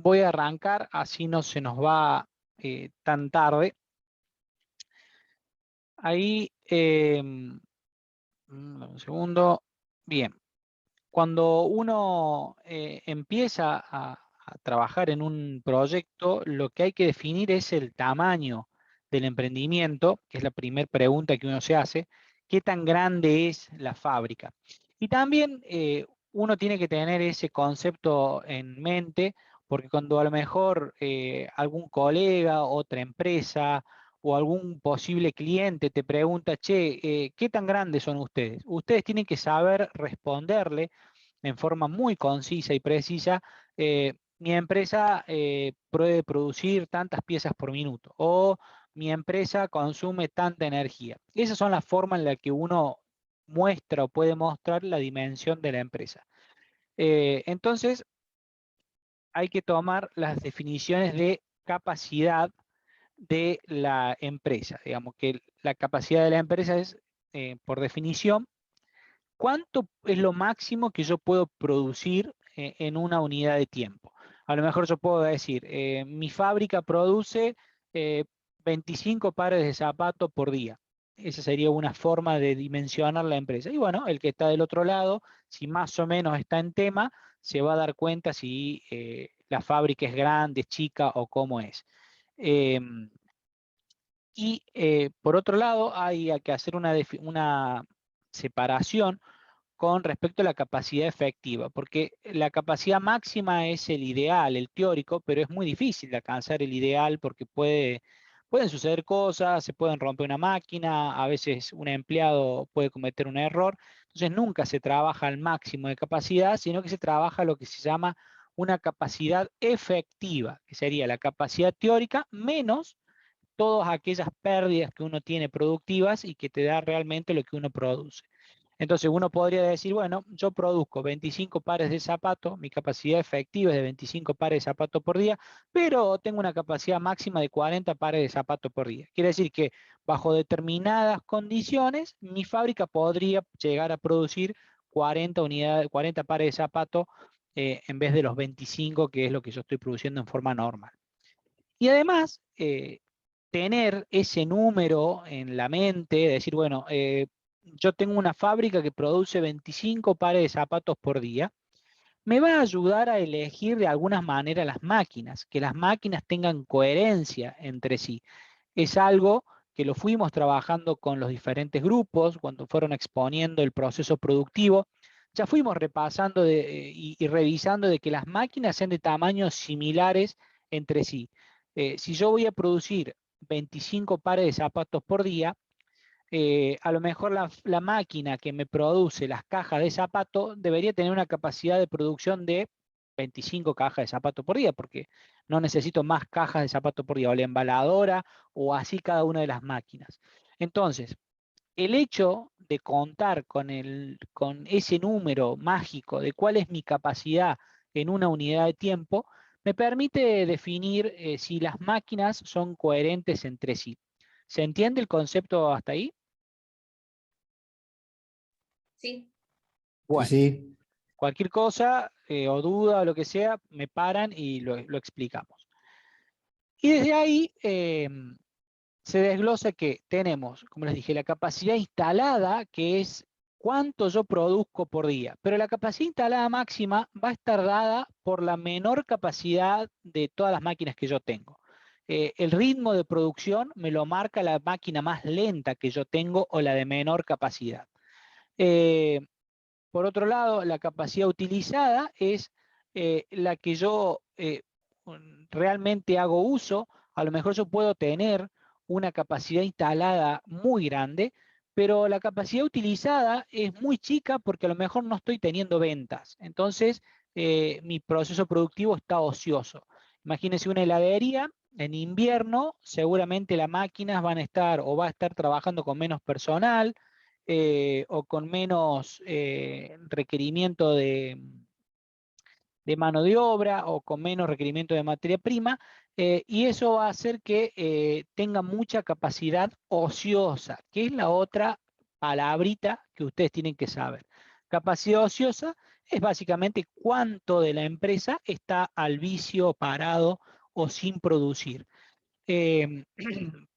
voy a arrancar, así no se nos va tan tarde. Ahí, un segundo. Bien, cuando uno empieza a trabajar en un proyecto, lo que hay que definir es el tamaño del emprendimiento, que es la primera pregunta que uno se hace. ¿Qué tan grande es la fábrica? Y también uno tiene que tener ese concepto en mente, porque cuando a lo mejor algún colega, otra empresa o algún posible cliente te pregunta, che, ¿qué tan grandes son ustedes? Ustedes tienen que saber responderle en forma muy concisa y precisa. Mi empresa puede producir tantas piezas por minuto o mi empresa consume tanta energía. Esas son las formas en las que uno muestra o puede mostrar la dimensión de la empresa. Entonces, hay que tomar las definiciones de capacidad de la empresa. Digamos que la capacidad de la empresa es, por definición, ¿cuánto es lo máximo que yo puedo producir en una unidad de tiempo? A lo mejor yo puedo decir, mi fábrica produce eh, 25 pares de zapatos por día. Esa sería una forma de dimensionar la empresa. Y bueno, el que está del otro lado, si más o menos está en tema, se va a dar cuenta si la fábrica es grande, chica o cómo es. Em, y por otro lado, hay que hacer una separación con respecto a la capacidad efectiva, porque la capacidad máxima es el ideal, el teórico, pero es muy difícil de alcanzar el ideal porque pueden suceder cosas, se pueden romper una máquina, a veces un empleado puede cometer un error, entonces nunca se trabaja al máximo de capacidad, sino que se trabaja lo que se llama una capacidad efectiva, que sería la capacidad teórica menos todas aquellas pérdidas que uno tiene productivas y que te da realmente lo que uno produce. Entonces uno podría decir, bueno, yo produzco 25 pares de zapatos, mi capacidad efectiva es de 25 pares de zapatos por día, pero tengo una capacidad máxima de 40 pares de zapatos por día. Quiere decir que bajo determinadas condiciones, mi fábrica podría llegar a producir 40 unidades, 40 pares de zapatos en vez de los 25 que es lo que yo estoy produciendo en forma normal. Y además, tener ese número en la mente, decir, bueno, yo tengo una fábrica que produce 25 pares de zapatos por día, me va a ayudar a elegir de alguna manera las máquinas, que las máquinas tengan coherencia entre sí. Es algo que lo fuimos trabajando con los diferentes grupos cuando fueron exponiendo el proceso productivo. Ya fuimos repasando y revisando de que las máquinas sean de tamaños similares entre sí. Si yo voy a producir 25 pares de zapatos por día, a lo mejor la máquina que me produce las cajas de zapatos debería tener una capacidad de producción de 25 cajas de zapatos por día, porque no necesito más cajas de zapatos por día, o la embaladora, o así cada una de las máquinas. Entonces, el hecho de contar con ese número mágico de cuál es mi capacidad en una unidad de tiempo, me permite definir si las máquinas son coherentes entre sí. ¿Se entiende el concepto hasta ahí? Sí. Bueno, Sí. cualquier cosa o duda o lo que sea, me paran y lo explicamos. Y desde ahí se desglosa que tenemos, como les dije, la capacidad instalada, que es cuánto yo produzco por día, pero la capacidad instalada máxima va a estar dada por la menor capacidad de todas las máquinas que yo tengo. El ritmo de producción me lo marca la máquina más lenta que yo tengo o la de menor capacidad. Eh, Por otro lado, la capacidad utilizada es la que yo realmente hago uso. A lo mejor yo puedo tener una capacidad instalada muy grande, pero la capacidad utilizada es muy chica porque a lo mejor no estoy teniendo ventas. Entonces, mi proceso productivo está ocioso. Imagínense una heladería. En invierno, seguramente las máquinas van a estar o va a estar trabajando con menos personal, o con menos requerimiento de mano de obra o con menos requerimiento de materia prima, y eso va a hacer que tenga mucha capacidad ociosa, que es la otra palabrita que ustedes tienen que saber. capacidad ociosa es básicamente cuánto de la empresa está al vicio, parado o sin producir. Eh,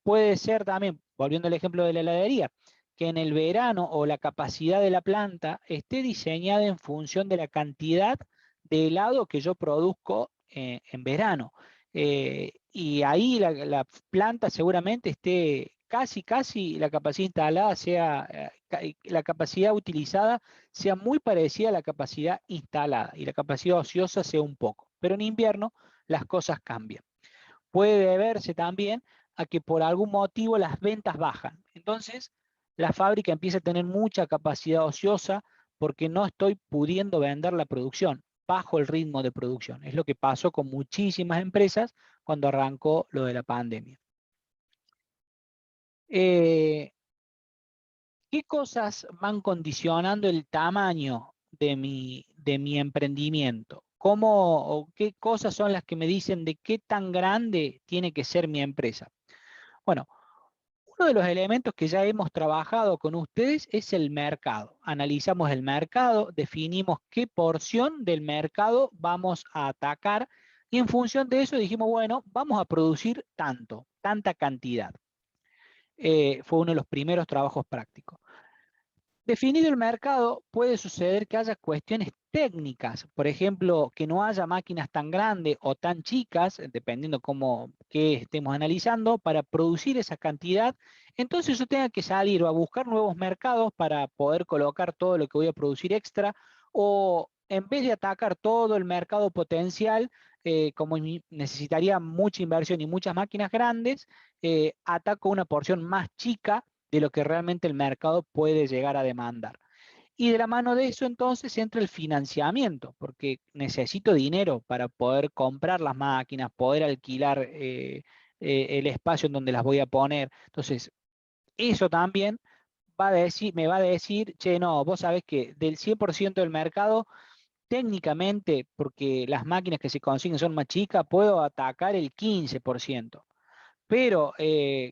puede ser también, volviendo al ejemplo de la heladería, que en el verano o la capacidad de la planta esté diseñada en función de la cantidad de helado que yo produzco en verano. Y ahí la planta seguramente esté casi la capacidad instalada sea, la capacidad utilizada sea muy parecida a la capacidad instalada y la capacidad ociosa sea un poco. Pero en invierno las cosas cambian. Puede deberse también a que por algún motivo las ventas bajan. Entonces, la fábrica empieza a tener mucha capacidad ociosa porque no estoy pudiendo vender la producción, bajo el ritmo de producción. Es lo que pasó con muchísimas empresas cuando arrancó lo de la pandemia. ¿Qué cosas van condicionando el tamaño de mi emprendimiento? ¿Cómo o qué cosas son las que me dicen de qué tan grande tiene que ser mi empresa? Bueno, uno de los elementos que ya hemos trabajado con ustedes es el mercado. Analizamos el mercado, definimos qué porción del mercado vamos a atacar y en función de eso dijimos, bueno, vamos a producir tanto, tanta cantidad. Fue uno de los primeros trabajos prácticos. Definido el mercado, puede suceder que haya cuestiones técnicas, por ejemplo, que no haya máquinas tan grandes o tan chicas, dependiendo qué estemos analizando, para producir esa cantidad. Entonces yo tenga que salir o a buscar nuevos mercados para poder colocar todo lo que voy a producir extra, o en vez de atacar todo el mercado potencial, como necesitaría mucha inversión y muchas máquinas grandes, ataco una porción más chica de lo que realmente el mercado puede llegar a demandar. Y de la mano de eso entonces entra el financiamiento, porque necesito dinero para poder comprar las máquinas, poder alquilar el espacio en donde las voy a poner. Entonces, eso también me va a decir, che, no, vos sabés que del 100% del mercado, técnicamente, porque las máquinas que se consiguen son más chicas, puedo atacar el 15%. Pero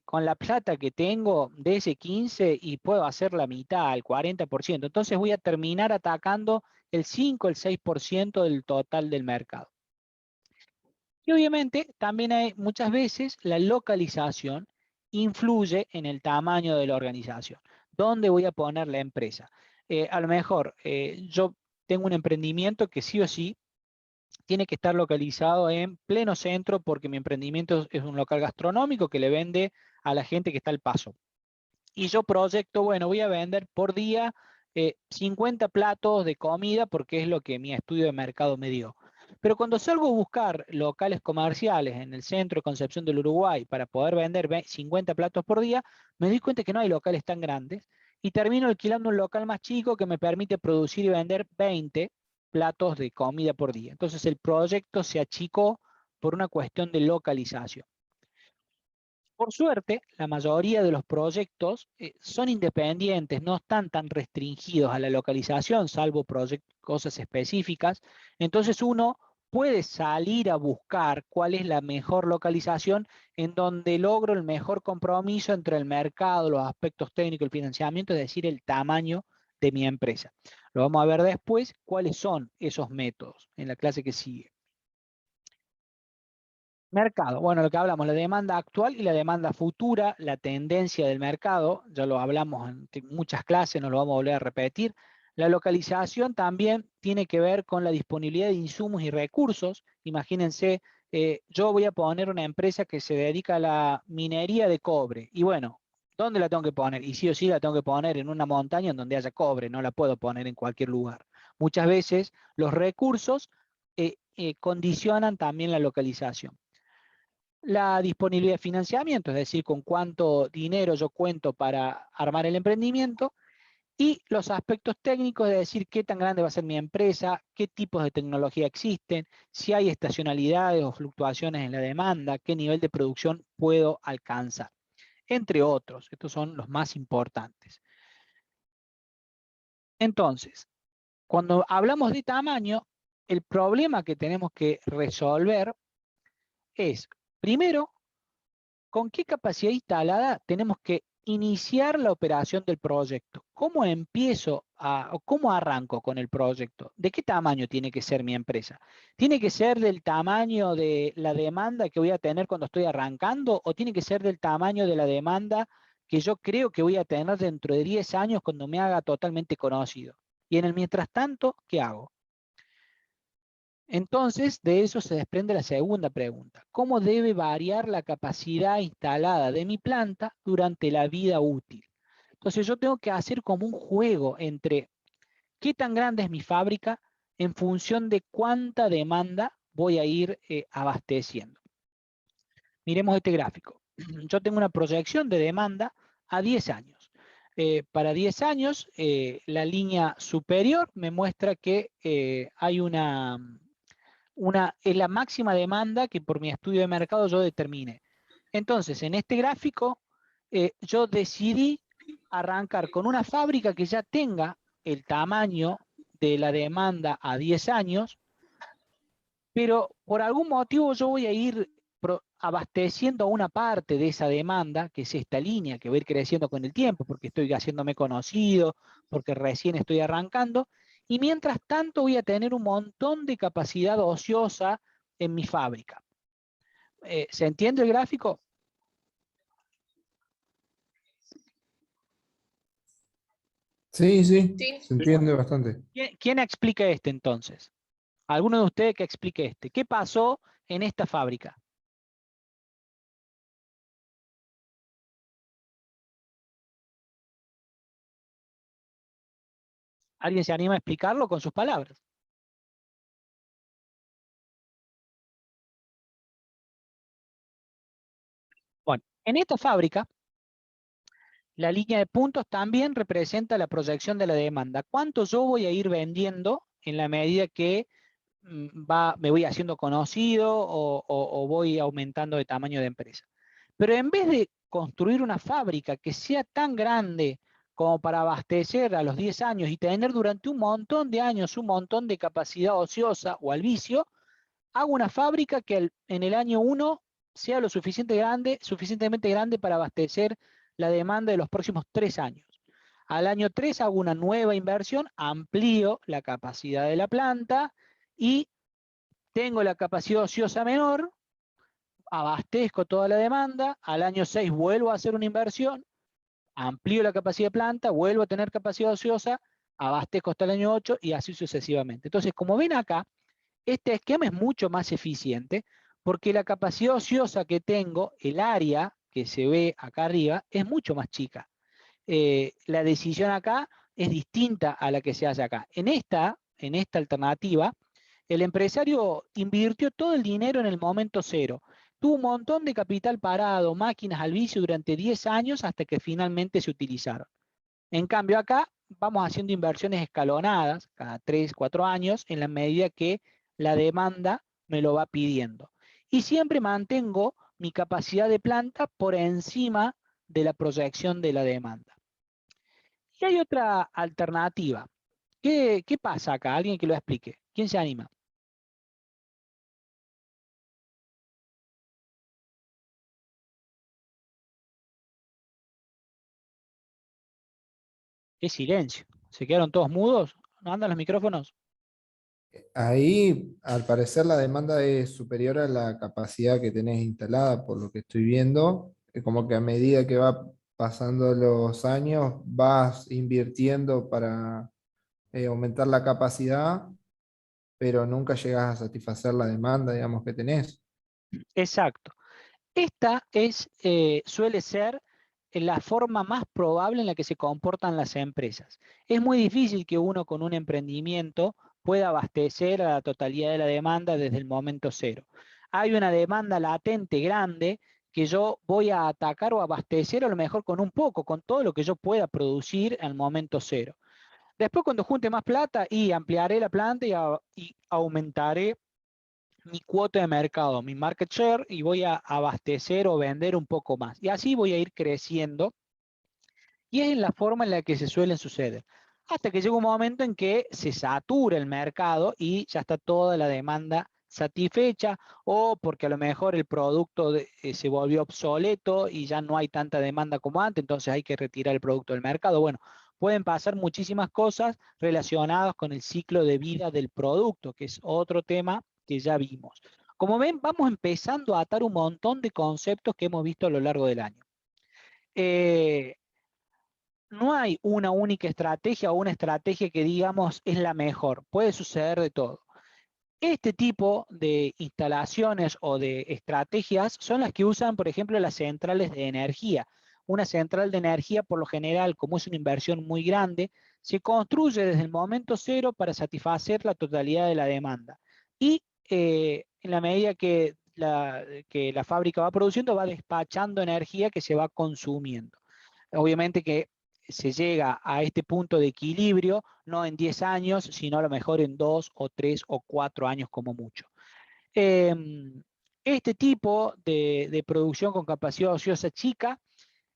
con la plata que tengo de ese 15 y puedo hacer la mitad, el 40%, entonces voy a terminar atacando el 5, el 6% del total del mercado. Y obviamente también hay muchas veces la localización influye en el tamaño de la organización. ¿Dónde voy a poner la empresa? A lo mejor yo tengo un emprendimiento que sí o sí tiene que estar localizado en pleno centro porque mi emprendimiento es un local gastronómico que le vende a la gente que está al paso. Y yo proyecto, bueno, voy a vender por día 50 platos de comida porque es lo que mi estudio de mercado me dio. Pero cuando salgo a buscar locales comerciales en el centro de Concepción del Uruguay para poder vender 50 platos por día, me doy cuenta que no hay locales tan grandes y termino alquilando un local más chico que me permite producir y vender 20 platos de comida por día. Entonces el proyecto se achicó por una cuestión de localización. Por suerte, la mayoría de los proyectos son independientes, no están tan restringidos a la localización, salvo cosas específicas. Entonces uno puede salir a buscar cuál es la mejor localización en donde logro el mejor compromiso entre el mercado, los aspectos técnicos, el financiamiento, es decir, el tamaño de mi empresa. Lo vamos a ver después, cuáles son esos métodos en la clase que sigue. Mercado, bueno, lo que hablamos, la demanda actual y la demanda futura, la tendencia del mercado, ya lo hablamos en muchas clases, no lo vamos a volver a repetir. La localización también tiene que ver con la disponibilidad de insumos y recursos. Imagínense, yo voy a poner una empresa que se dedica a la minería de cobre y bueno, ¿dónde la tengo que poner? Y sí o sí la tengo que poner en una montaña en donde haya cobre, no la puedo poner en cualquier lugar. Muchas veces los recursos condicionan también la localización. La disponibilidad de financiamiento, es decir, con cuánto dinero yo cuento para armar el emprendimiento, y los aspectos técnicos, de decir qué tan grande va a ser mi empresa, qué tipos de tecnología existen, si hay estacionalidades o fluctuaciones en la demanda, qué nivel de producción puedo alcanzar, entre otros. Estos son los más importantes. Entonces, cuando hablamos de tamaño, el problema que tenemos que resolver es, primero, ¿con qué capacidad instalada tenemos que iniciar la operación del proyecto? ¿Cómo empiezo o cómo arranco con el proyecto? ¿De qué tamaño tiene que ser mi empresa? ¿Tiene que ser del tamaño de la demanda que voy a tener cuando estoy arrancando o tiene que ser del tamaño de la demanda que yo creo que voy a tener dentro de 10 años cuando me haga totalmente conocido? Y en el mientras tanto, ¿qué hago? Entonces, de eso se desprende la segunda pregunta. ¿Cómo debe variar la capacidad instalada de mi planta durante la vida útil? Entonces, yo tengo que hacer como un juego entre qué tan grande es mi fábrica en función de cuánta demanda voy a ir abasteciendo. Miremos este gráfico. Yo tengo una proyección de demanda a 10 años. Para 10 años, la línea superior me muestra que hay es la máxima demanda que por mi estudio de mercado yo determine. Entonces, en este gráfico, yo decidí arrancar con una fábrica que ya tenga el tamaño de la demanda a 10 años, pero por algún motivo yo voy a ir abasteciendo una parte de esa demanda, que es esta línea que va a ir creciendo con el tiempo, porque estoy haciéndome conocido, porque recién estoy arrancando, y mientras tanto voy a tener un montón de capacidad ociosa en mi fábrica. ¿Se entiende el gráfico? Sí, sí, Sí. se entiende bastante. ¿Quién explica este entonces? ¿Alguno de ustedes que explique este? ¿Qué pasó en esta fábrica? ¿Alguien se anima a explicarlo con sus palabras? Bueno, en esta fábrica, la línea de puntos también representa la proyección de la demanda. ¿Cuánto yo voy a ir vendiendo en la medida que me voy haciendo conocido o voy aumentando de tamaño de empresa? Pero en vez de construir una fábrica que sea tan grande como para abastecer a los 10 años y tener durante un montón de años un montón de capacidad ociosa o al vicio, hago una fábrica que en el año 1 sea lo suficientemente grande para abastecer la demanda de los próximos 3 años. Al año 3 hago una nueva inversión, amplío la capacidad de la planta y tengo la capacidad ociosa menor, abastezco toda la demanda, al año 6 vuelvo a hacer una inversión, amplío la capacidad de planta, vuelvo a tener capacidad ociosa, abastezco hasta el año 8 y así sucesivamente. Entonces, como ven acá, este esquema es mucho más eficiente porque la capacidad ociosa que tengo, el área que se ve acá arriba, es mucho más chica. La decisión acá es distinta a la que se hace acá. En esta alternativa, el empresario invirtió todo el dinero en el momento cero. Tuvo un montón de capital parado, máquinas al vicio durante 10 años hasta que finalmente se utilizaron. En cambio acá vamos haciendo inversiones escalonadas cada 3, 4 años en la medida que la demanda me lo va pidiendo. Y siempre mantengo mi capacidad de planta por encima de la proyección de la demanda. Y hay otra alternativa. ¿Qué pasa acá? Alguien que lo explique. ¿Quién se anima? ¿Qué silencio? ¿Se quedaron todos mudos? ¿No andan los micrófonos? Ahí, al parecer, la demanda es superior a la capacidad que tenés instalada, por lo que estoy viendo. Es como que a medida que va pasando los años, vas invirtiendo para aumentar la capacidad, pero nunca llegas a satisfacer la demanda, digamos, que tenés. Exacto. Esta suele ser la forma más probable en la que se comportan las empresas. Es muy difícil que uno con un emprendimiento pueda abastecer a la totalidad de la demanda desde el momento cero. Hay una demanda latente grande que yo voy a atacar o abastecer a lo mejor con un poco, con todo lo que yo pueda producir al momento cero. Después cuando junte más plata y ampliaré la planta y aumentaré mi cuota de mercado, mi market share, y voy a abastecer o vender un poco más. Y así voy a ir creciendo. Y es en la forma en la que se suelen suceder. Hasta que llega un momento en que se satura el mercado y ya está toda la demanda satisfecha o porque a lo mejor el producto se volvió obsoleto y ya no hay tanta demanda como antes, entonces hay que retirar el producto del mercado. Bueno, pueden pasar muchísimas cosas relacionadas con el ciclo de vida del producto, que es otro tema que ya vimos. Como ven, vamos empezando a atar un montón de conceptos que hemos visto a lo largo del año. No hay una única estrategia o una estrategia que digamos es la mejor. Puede suceder de todo. Este tipo de instalaciones o de estrategias son las que usan, por ejemplo, las centrales de energía. Una central de energía, por lo general, como es una inversión muy grande, se construye desde el momento cero para satisfacer la totalidad de la demanda. Y en la medida que la fábrica va produciendo, va despachando energía que se va consumiendo. Obviamente que se llega a este punto de equilibrio no en 10 años, sino a lo mejor en 2 o 3 o 4 años como mucho. Este tipo de producción con capacidad ociosa chica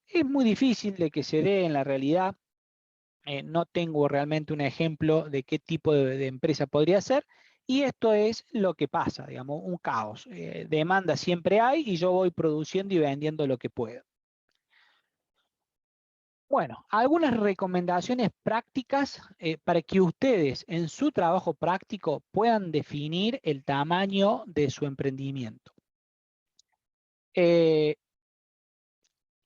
es muy difícil de que se dé en la realidad. No tengo realmente un ejemplo de qué tipo de empresa podría ser, y esto es lo que pasa, digamos, un caos. Demanda siempre hay y yo voy produciendo y vendiendo lo que puedo. Bueno, algunas recomendaciones prácticas para que ustedes en su trabajo práctico puedan definir el tamaño de su emprendimiento.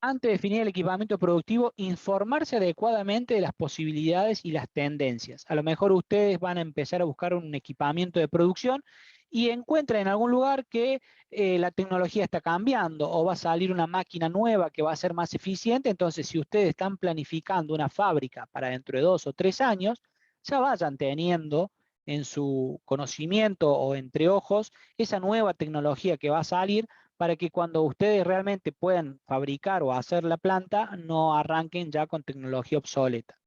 Antes de definir el equipamiento productivo, informarse adecuadamente de las posibilidades y las tendencias. A lo mejor ustedes van a empezar a buscar un equipamiento de producción y encuentran en algún lugar que la tecnología está cambiando o va a salir una máquina nueva que va a ser más eficiente. Entonces, si ustedes están planificando una fábrica para dentro de 2 o 3 años, ya vayan teniendo en su conocimiento o entre ojos esa nueva tecnología que va a salir, para que cuando ustedes realmente puedan fabricar o hacer la planta, no arranquen ya con tecnología obsoleta.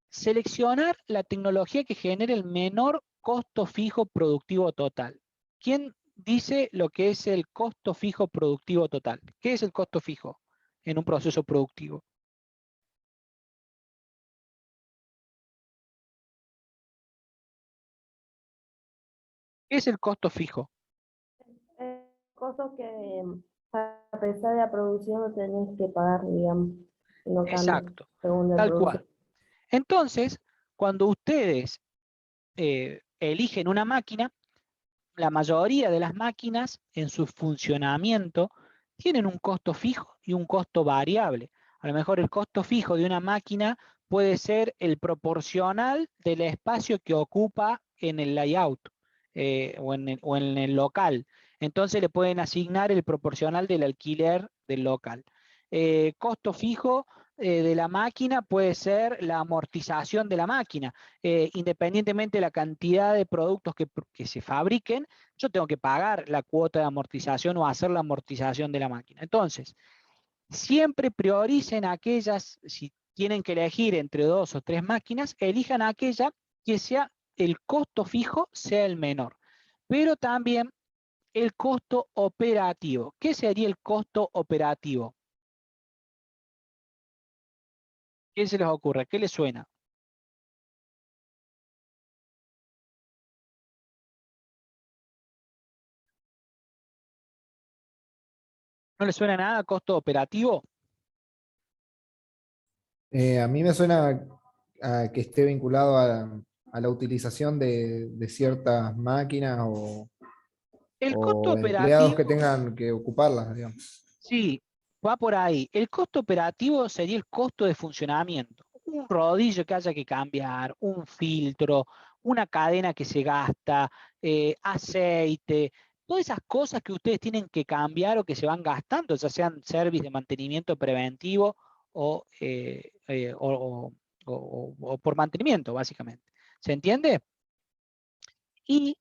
Seleccionar la tecnología que genere el menor costo fijo productivo total. ¿Quién dice lo que es el costo fijo productivo total? ¿Qué es el costo fijo en un proceso productivo? ¿Qué es el costo fijo? Cosas que a pesar de la producción no tenés que pagar, digamos, no cambia Exacto, según la tal cual. producción. Entonces, cuando ustedes eligen una máquina, la mayoría de las máquinas en su funcionamiento tienen un costo fijo y un costo variable. A lo mejor el costo fijo de una máquina puede ser el proporcional del espacio que ocupa en el layout o en el local. Entonces le pueden asignar el proporcional del alquiler del local. Costo fijo de la máquina puede ser la amortización de la máquina. Independientemente de la cantidad de productos que se fabriquen, yo tengo que pagar la cuota de amortización o hacer la amortización de la máquina. Entonces, siempre prioricen aquellas, si tienen que elegir entre 2 o 3 máquinas, elijan aquella que sea el costo fijo sea el menor, pero también el costo operativo. ¿Qué sería el costo operativo? ¿Qué se les ocurre? ¿Qué les suena? ¿No les suena nada costo operativo? A mí me suena a que esté vinculado a la utilización de ciertas máquinas El costo o empleados que operativo, tengan que ocuparlas, digamos. sí, va por ahí. El costo operativo sería el costo de funcionamiento. Un rodillo que haya que cambiar, un filtro, una cadena que se gasta, aceite, todas esas cosas que ustedes tienen que cambiar o que se van gastando, ya sean servicios de mantenimiento preventivo o, o por mantenimiento, básicamente. ¿Se entiende? Y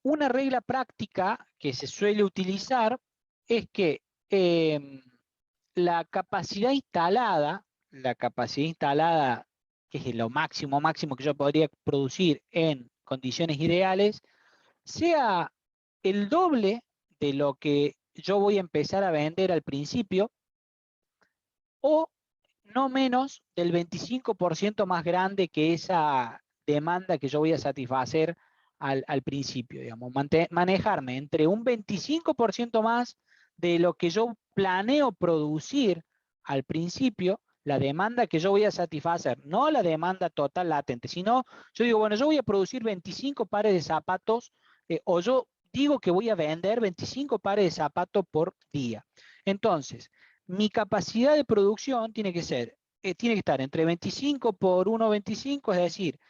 una regla práctica que se suele utilizar es que la capacidad instalada, que es lo máximo, máximo que yo podría producir en condiciones ideales, sea el doble de lo que yo voy a empezar a vender al principio, o no menos del 25% más grande que esa demanda que yo voy a satisfacer al principio, digamos, manejarme entre un 25% más de lo que yo planeo producir al principio, la demanda que yo voy a satisfacer, no la demanda total latente, sino yo digo, bueno, yo voy a producir 25 pares de zapatos, o yo digo que voy a vender 25 pares de zapatos por día. Entonces, mi capacidad de producción tiene que estar entre 25 por 1,25, es decir,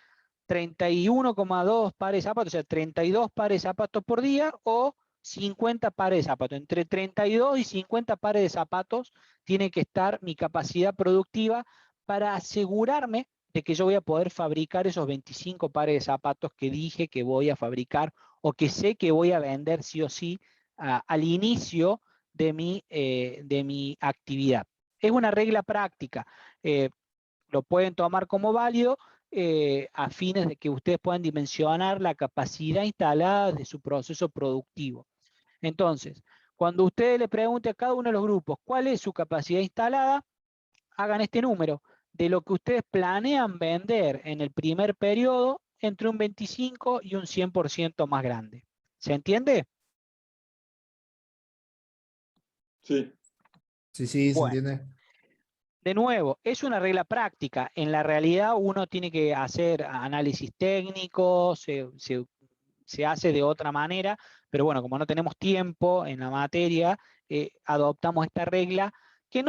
31,2 pares de zapatos, o sea, 32 pares de zapatos por día, o 50 pares de zapatos. Entre 32 y 50 pares de zapatos tiene que estar mi capacidad productiva para asegurarme de que yo voy a poder fabricar esos 25 pares de zapatos que dije que voy a fabricar o que sé que voy a vender sí o sí al inicio de mi actividad. Es una regla práctica. Lo pueden tomar como válido a fines de que ustedes puedan dimensionar la capacidad instalada de su proceso productivo. Entonces, cuando usted le pregunte a cada uno de los grupos cuál es su capacidad instalada, hagan este número de lo que ustedes planean vender en el primer periodo entre un 25 y un 100% más grande. ¿Se entiende? Sí. Sí, sí, se Bueno, entiende. de nuevo, es una regla práctica. En la realidad uno tiene que hacer análisis técnico, se hace de otra manera, pero bueno, como no tenemos tiempo en la materia, adoptamos esta regla que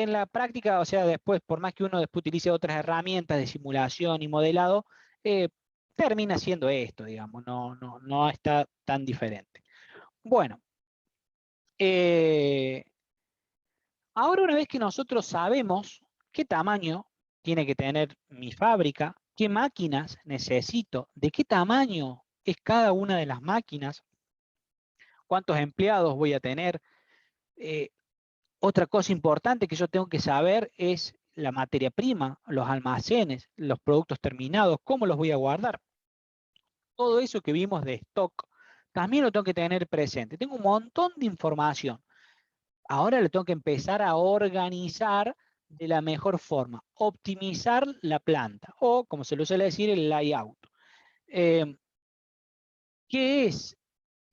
en la práctica, o sea, después, por más que uno después utilice otras herramientas de simulación y modelado, termina siendo esto, digamos, no está tan diferente. Bueno, ahora una vez que nosotros sabemos qué tamaño tiene que tener mi fábrica, qué máquinas necesito, de qué tamaño es cada una de las máquinas, cuántos empleados voy a tener. Otra cosa importante que yo tengo que saber es la materia prima, los almacenes, los productos terminados, cómo los voy a guardar. Todo eso que vimos de stock, también lo tengo que tener presente. Tengo un montón de información. Ahora lo tengo que empezar a organizar de la mejor forma, optimizar la planta, o como se lo suele decir, el layout. ¿Qué es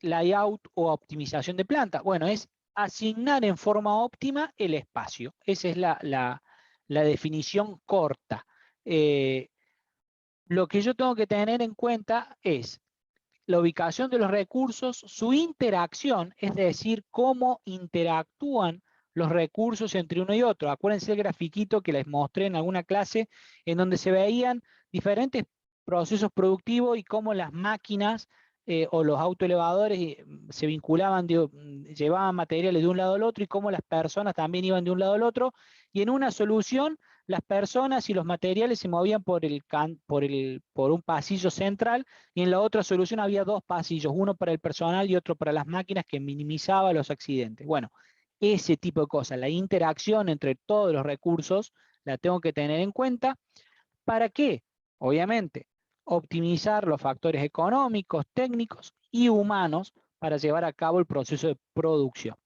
layout o optimización de planta? Bueno, es asignar en forma óptima el espacio. Esa es la definición corta. Lo que yo tengo que tener en cuenta es la ubicación de los recursos, su interacción, es decir, cómo interactúan los recursos entre uno y otro. Acuérdense el grafiquito que les mostré en alguna clase en donde se veían diferentes procesos productivos y cómo las máquinas o los autoelevadores se vinculaban, llevaban materiales de un lado al otro y cómo las personas también iban de un lado al otro. Y en una solución, las personas y los materiales se movían por un pasillo central, y en la otra solución había dos pasillos, uno para el personal y otro para las máquinas, que minimizaba los accidentes. Bueno, ese tipo de cosas, la interacción entre todos los recursos, la tengo que tener en cuenta. ¿Para qué? Obviamente, optimizar los factores económicos, técnicos y humanos para llevar a cabo el proceso de producción.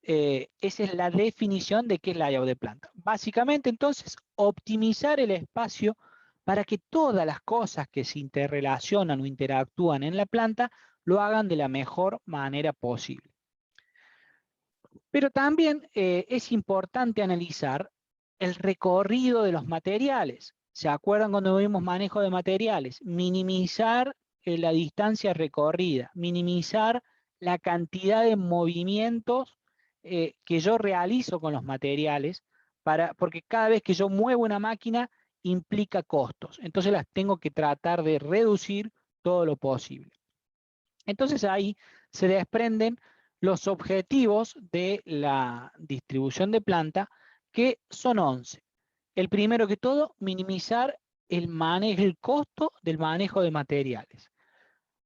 Esa es la definición de qué es layout de planta. Básicamente, entonces, optimizar el espacio para que todas las cosas que se interrelacionan o interactúan en la planta lo hagan de la mejor manera posible. Pero también es importante analizar el recorrido de los materiales. ¿Se acuerdan cuando vimos manejo de materiales? Minimizar la distancia recorrida, minimizar la cantidad de movimientos que yo realizo con los materiales, porque cada vez que yo muevo una máquina implica costos. Entonces las tengo que tratar de reducir todo lo posible. Entonces ahí se desprenden los objetivos de la distribución de planta, que son 11. El primero que todo, minimizar el costo del manejo de materiales.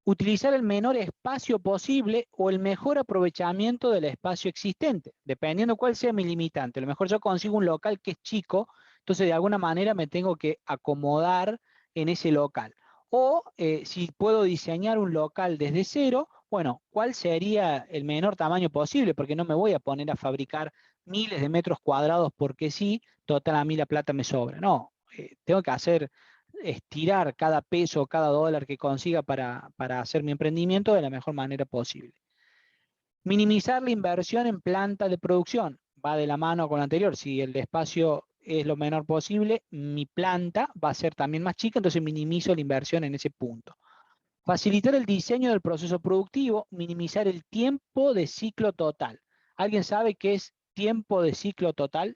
Utilizar el menor espacio posible o el mejor aprovechamiento del espacio existente, dependiendo cuál sea mi limitante. A lo mejor yo consigo un local que es chico, entonces de alguna manera me tengo que acomodar en ese local. O si puedo diseñar un local desde cero, bueno, ¿cuál sería el menor tamaño posible? Porque no me voy a poner a fabricar miles de metros cuadrados porque sí, total a mí la plata me sobra. No, tengo que estirar cada peso, cada dólar que consiga para hacer mi emprendimiento de la mejor manera posible. Minimizar la inversión en planta de producción. Va de la mano con lo anterior. Si el espacio es lo menor posible, mi planta va a ser también más chica, entonces minimizo la inversión en ese punto. Facilitar el diseño del proceso productivo, minimizar el tiempo de ciclo total. ¿Alguien sabe qué es tiempo de ciclo total?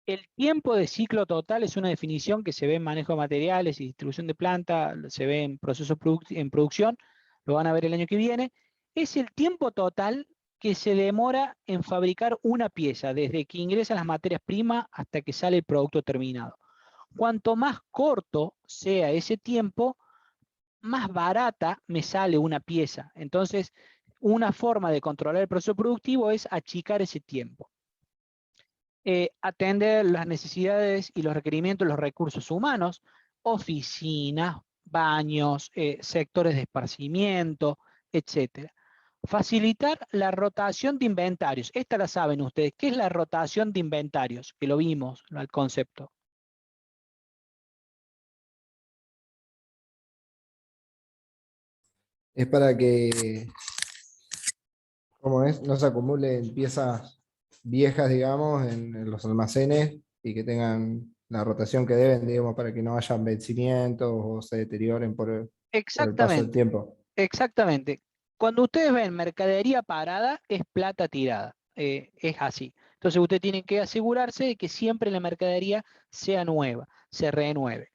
El tiempo de ciclo total es una definición que se ve en manejo de materiales y distribución de planta, se ve en procesos en producción, lo van a ver el año que viene. Es el tiempo total que se demora en fabricar una pieza, desde que ingresan las materias primas hasta que sale el producto terminado. Cuanto más corto sea ese tiempo, más barata me sale una pieza. Entonces, una forma de controlar el proceso productivo es achicar ese tiempo. Atender las necesidades y los requerimientos de los recursos humanos, oficinas, baños, sectores de esparcimiento, etc. Facilitar la rotación de inventarios. Esta la saben ustedes. ¿Qué es la rotación de inventarios? Que lo vimos, el concepto. Es para que, ¿cómo es? No se acumulen piezas viejas, digamos, en los almacenes y que tengan la rotación que deben, digamos, para que no hayan vencimientos o se deterioren por el paso del Exactamente, tiempo. exactamente. Cuando ustedes ven mercadería parada, es plata tirada. Es así. Entonces usted tiene que asegurarse de que siempre la mercadería sea nueva, se renueve.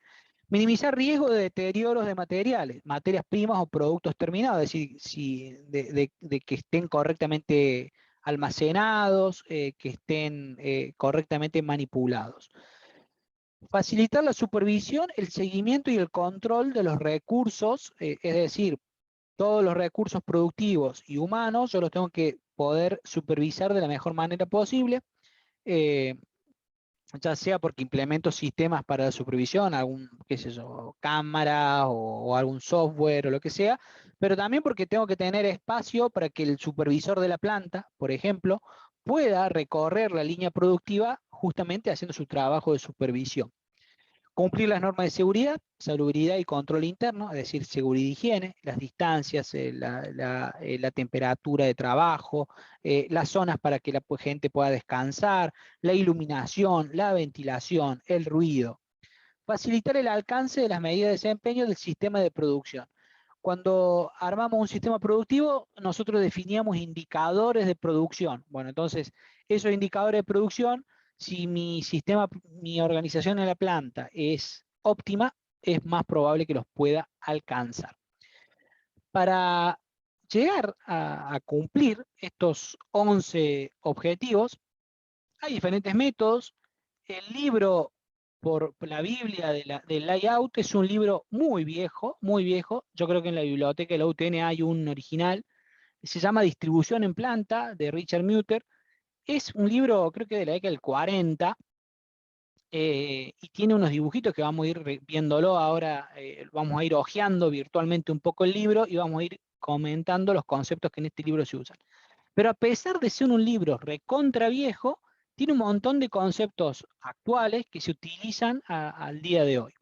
Minimizar riesgo de deterioros de materiales, materias primas o productos terminados, es decir, de que estén correctamente almacenados, que estén correctamente manipulados. Facilitar la supervisión, el seguimiento y el control de los recursos, es decir, todos los recursos productivos y humanos, yo los tengo que poder supervisar de la mejor manera posible. eh, ya sea porque implemento sistemas para la supervisión, algún, qué sé yo, cámara o algún software o lo que sea, pero también porque tengo que tener espacio para que el supervisor de la planta, por ejemplo, pueda recorrer la línea productiva justamente haciendo su trabajo de supervisión. Cumplir las normas de seguridad, salubridad y control interno, es decir, seguridad y higiene, las distancias, la temperatura de trabajo, las zonas para que la gente pueda descansar, la iluminación, la ventilación, el ruido. Facilitar el alcance de las medidas de desempeño del sistema de producción. Cuando armamos un sistema productivo, nosotros definíamos indicadores de producción. Bueno, entonces, esos indicadores de producción, si mi sistema, mi organización en la planta es óptima, es más probable que los pueda alcanzar. Para llegar a cumplir estos 11 objetivos, hay diferentes métodos. El libro por la Biblia del layout es un libro muy viejo, muy viejo. Yo creo que en la biblioteca de la UTN hay un original. Se llama Distribución en Planta, de Richard Mutter. Es un libro, creo que de la década del 40, y tiene unos dibujitos que vamos a ir viéndolo ahora, vamos a ir hojeando virtualmente un poco el libro y vamos a ir comentando los conceptos que en este libro se usan. Pero a pesar de ser un libro recontra viejo, tiene un montón de conceptos actuales que se utilizan al día de hoy.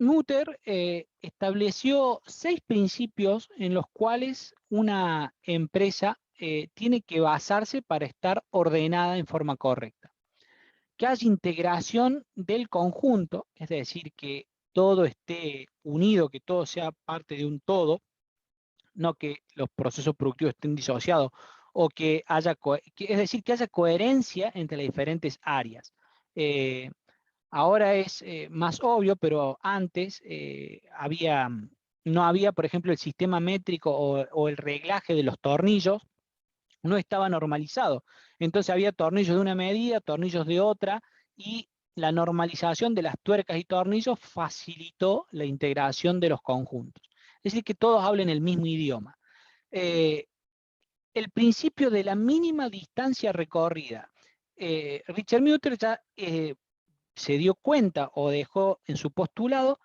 Mutter estableció 6 principios en los cuales una empresa tiene que basarse para estar ordenada en forma correcta. Que haya integración del conjunto, es decir, que todo esté unido, que todo sea parte de un todo, no que los procesos productivos estén disociados, o que haya, es decir, que haya coherencia entre las diferentes áreas. Ahora es más obvio, pero antes no había, por ejemplo, el sistema métrico o el reglaje de los tornillos, no estaba normalizado. Entonces había tornillos de una medida, tornillos de otra, y la normalización de las tuercas y tornillos facilitó la integración de los conjuntos. Es decir, que todos hablen el mismo idioma. El principio de la mínima distancia recorrida. Richard Mutter ya se dio cuenta o dejó en su postulado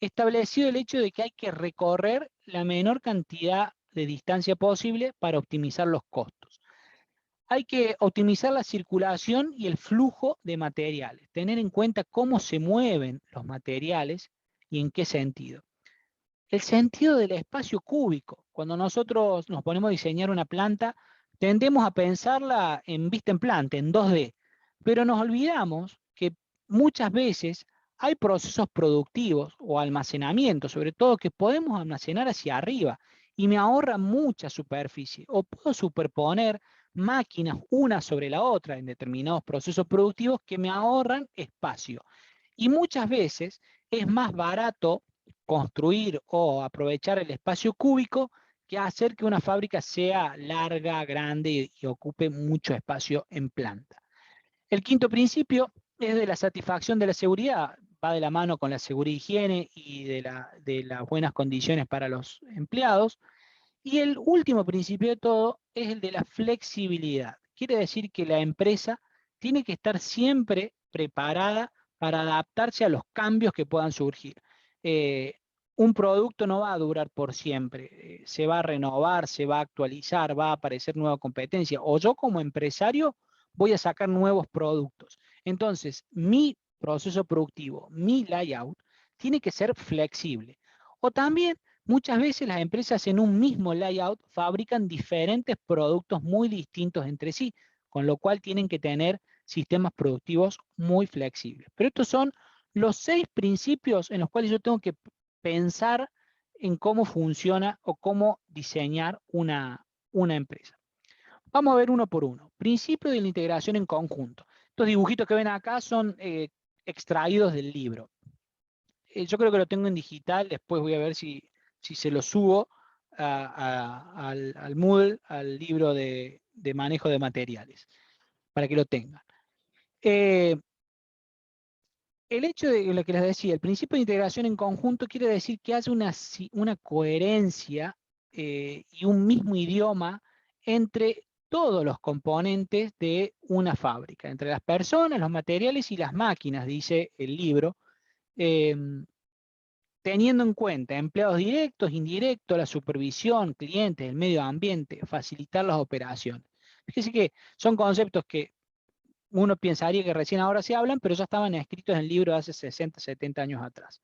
establecido el hecho de que hay que recorrer la menor cantidad de distancia posible para optimizar los costos. Hay que optimizar la circulación y el flujo de materiales, tener en cuenta cómo se mueven los materiales y en qué sentido. el sentido del espacio cúbico. Cuando nosotros nos ponemos a diseñar una planta, tendemos a pensarla en vista en planta, en 2D, pero nos olvidamos que muchas veces hay procesos productivos o almacenamiento, sobre todo, que podemos almacenar hacia arriba y me ahorra mucha superficie. O puedo superponer máquinas una sobre la otra en determinados procesos productivos que me ahorran espacio. Y muchas veces es más barato construir o aprovechar el espacio cúbico que hacer que una fábrica sea larga, grande y ocupe mucho espacio en planta. El quinto principio es de la satisfacción de la seguridad, va de la mano con la seguridad y higiene y de las buenas condiciones para los empleados. Y el último principio de todo es el de la flexibilidad. Quiere decir que la empresa tiene que estar siempre preparada para adaptarse a los cambios que puedan surgir. Eh, un producto no va a durar por siempre, se va a renovar, se va a actualizar, va a aparecer nueva competencia, o yo como empresario voy a sacar nuevos productos. Entonces, mi proceso productivo, mi layout, tiene que ser flexible. O también, muchas veces las empresas en un mismo layout fabrican diferentes productos muy distintos entre sí, con lo cual tienen que tener sistemas productivos muy flexibles. Pero estos son los 6 principios en los cuales yo tengo que pensar en cómo funciona o cómo diseñar una empresa. Vamos a ver uno por uno. Principio de la integración en conjunto. Estos dibujitos que ven acá son extraídos del libro. Yo creo que lo tengo en digital, después voy a ver si se lo subo al Moodle, al libro de manejo de materiales, para que lo tengan. El hecho de lo que les decía, el principio de integración en conjunto quiere decir que haya una coherencia y un mismo idioma entre todos los componentes de una fábrica, entre las personas, los materiales y las máquinas, dice el libro, teniendo en cuenta empleados directos, indirectos, la supervisión, clientes, el medio ambiente, facilitar las operaciones. Fíjense que son conceptos que uno pensaría que recién ahora se hablan, pero ya estaban escritos en el libro de hace 60, 70 años atrás.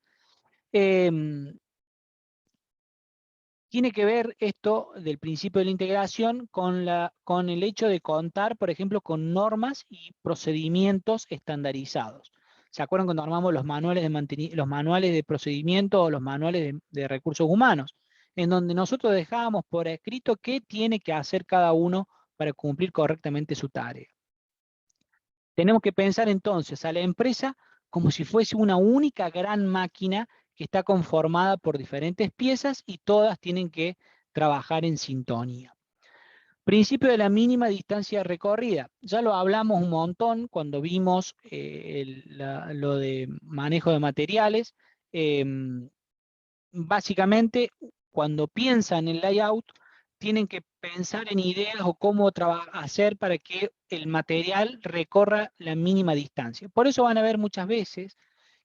Tiene que ver esto del principio de la integración con el hecho de contar, por ejemplo, con normas y procedimientos estandarizados. ¿Se acuerdan cuando armamos los manuales de procedimiento o los manuales de recursos humanos? En donde nosotros dejábamos por escrito qué tiene que hacer cada uno para cumplir correctamente su tarea. Tenemos que pensar entonces a la empresa como si fuese una única gran máquina que está conformada por diferentes piezas y todas tienen que trabajar en sintonía. Principio de la mínima distancia recorrida. Ya lo hablamos un montón cuando vimos lo de manejo de materiales. Básicamente, cuando piensan en layout, tienen que pensar en ideas o cómo hacer para que el material recorra la mínima distancia. Por eso van a ver muchas veces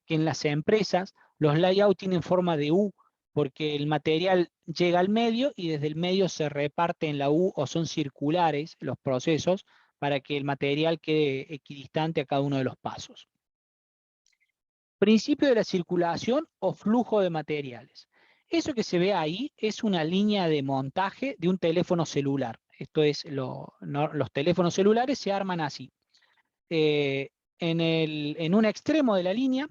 que en las empresas los layouts tienen forma de U, porque el material llega al medio y desde el medio se reparte en la U o son circulares los procesos para que el material quede equidistante a cada uno de los pasos. Principio de la circulación o flujo de materiales. Eso que se ve ahí es una línea de montaje de un teléfono celular. Esto es, los teléfonos celulares se arman así. En un extremo de la línea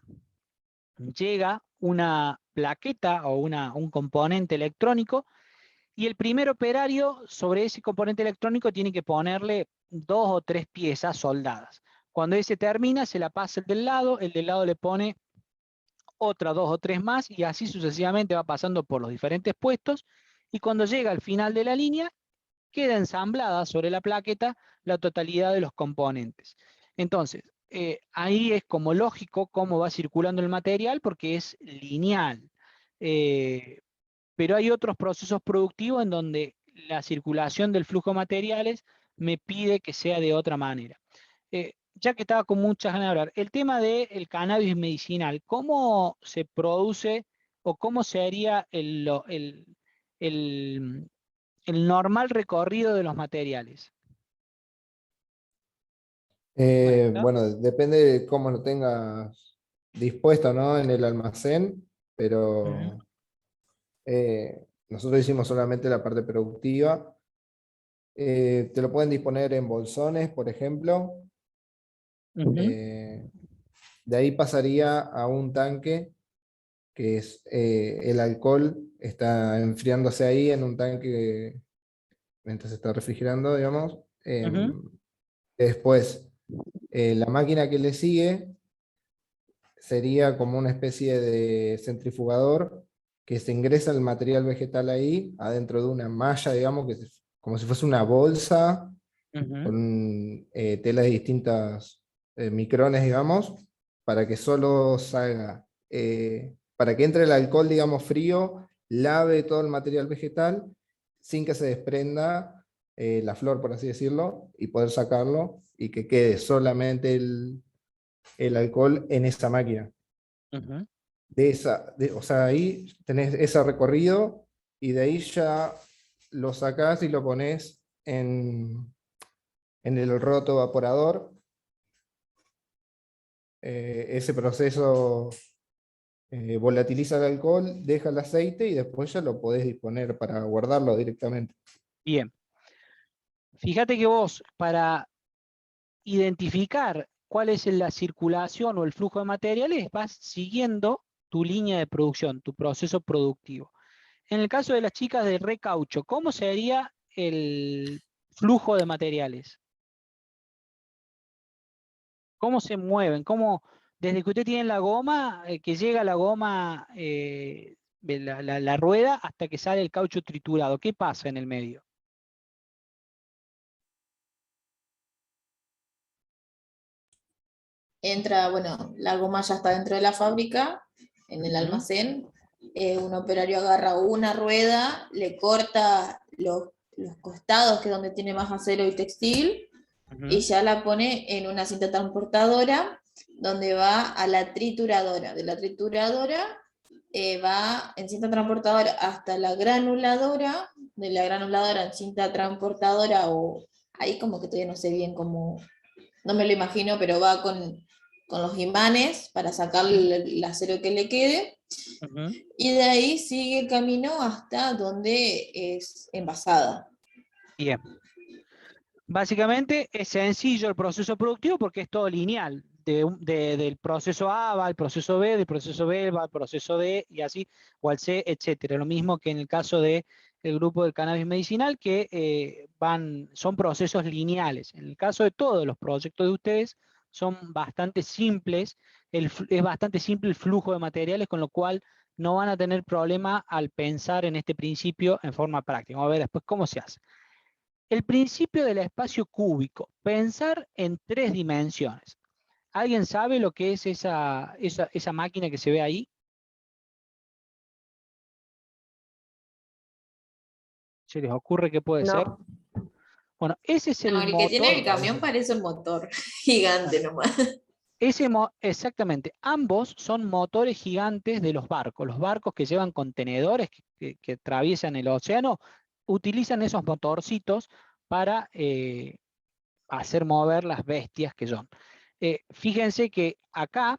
llega una plaqueta o un componente electrónico y el primer operario sobre ese componente electrónico tiene que ponerle 2 o 3 piezas soldadas. Cuando ese termina, se la pasa el del lado le pone otras 2 o 3 más y así sucesivamente va pasando por los diferentes puestos y cuando llega al final de la línea queda ensamblada sobre la plaqueta la totalidad de los componentes. Entonces, ahí es como lógico cómo va circulando el material porque es lineal. Pero hay otros procesos productivos en donde la circulación del flujo de materiales me pide que sea de otra manera. Ya que estaba con muchas ganas de hablar, el tema del cannabis medicinal, ¿cómo se produce o cómo sería el normal recorrido de los materiales? ¿Está? Bueno, depende de cómo lo tengas dispuesto, ¿no? En el almacén, Ujú. pero Nosotros hicimos solamente la parte productiva. Te lo pueden disponer en bolsones, por ejemplo. Ujú, Eh, de ahí pasaría a un tanque, que es el alcohol, está enfriándose ahí en un tanque mientras se está refrigerando, digamos. ujú, Después, la máquina que le sigue sería como una especie de centrifugador que se ingresa el material vegetal ahí, adentro de una malla, digamos, que es como si fuese una bolsa ujú. con telas de distintas micrones, digamos, para que solo salga, para que entre el alcohol, digamos, frío, lave todo el material vegetal sin que se desprenda la flor, por así decirlo, y poder sacarlo y que quede solamente el alcohol en esa máquina. Ujú. O sea, ahí tenés ese recorrido y de ahí ya lo sacás y lo pones en el roto evaporador. Ese proceso volatiliza el alcohol, deja el aceite y después ya lo podés disponer para guardarlo directamente. Bien. Fíjate que vos, para identificar cuál es la circulación o el flujo de materiales, vas siguiendo tu línea de producción, tu proceso productivo. En el caso de las chicas de recaucho, ¿cómo sería el flujo de materiales? ¿Cómo se mueven? ¿Cómo, desde que usted tiene la goma, que llega la goma, la rueda, hasta que sale el caucho triturado? ¿Qué pasa en el medio? Entra, bueno, la goma ya está dentro de la fábrica, en el Ujú, almacén. Un operario agarra una rueda, le corta los costados, que es donde tiene más acero y textil, y ujú. ya la pone en una cinta transportadora, donde va a la trituradora. De la trituradora va en cinta transportadora hasta la granuladora, de la granuladora en cinta transportadora, o ahí como que todavía no sé bien cómo, no me lo imagino, pero va con los imanes para sacar el acero que le quede, Ujú. y de ahí sigue el camino hasta donde es envasada. Bien. Básicamente es sencillo el proceso productivo porque es todo lineal. Del proceso A va al proceso B, del proceso B va al proceso D y así, o al C, etcétera. Lo mismo que en el caso del grupo del cannabis medicinal, que son procesos lineales. En el caso de todos los proyectos de ustedes, son bastante simples, es bastante simple el flujo de materiales, con lo cual no van a tener problema al pensar en este principio en forma práctica. Vamos a ver después cómo se hace. El principio del espacio cúbico, pensar en 3 dimensiones. ¿Alguien sabe lo que es esa máquina que se ve ahí? ¿Se les ocurre qué puede ser? No, Bueno, ese es No, el el que tiene el motor. camión parece un motor gigante nomás. Exactamente, ambos son motores gigantes de los barcos. Los barcos que llevan contenedores que atraviesan el océano utilizan esos motorcitos para hacer mover las bestias que son. Fíjense que acá,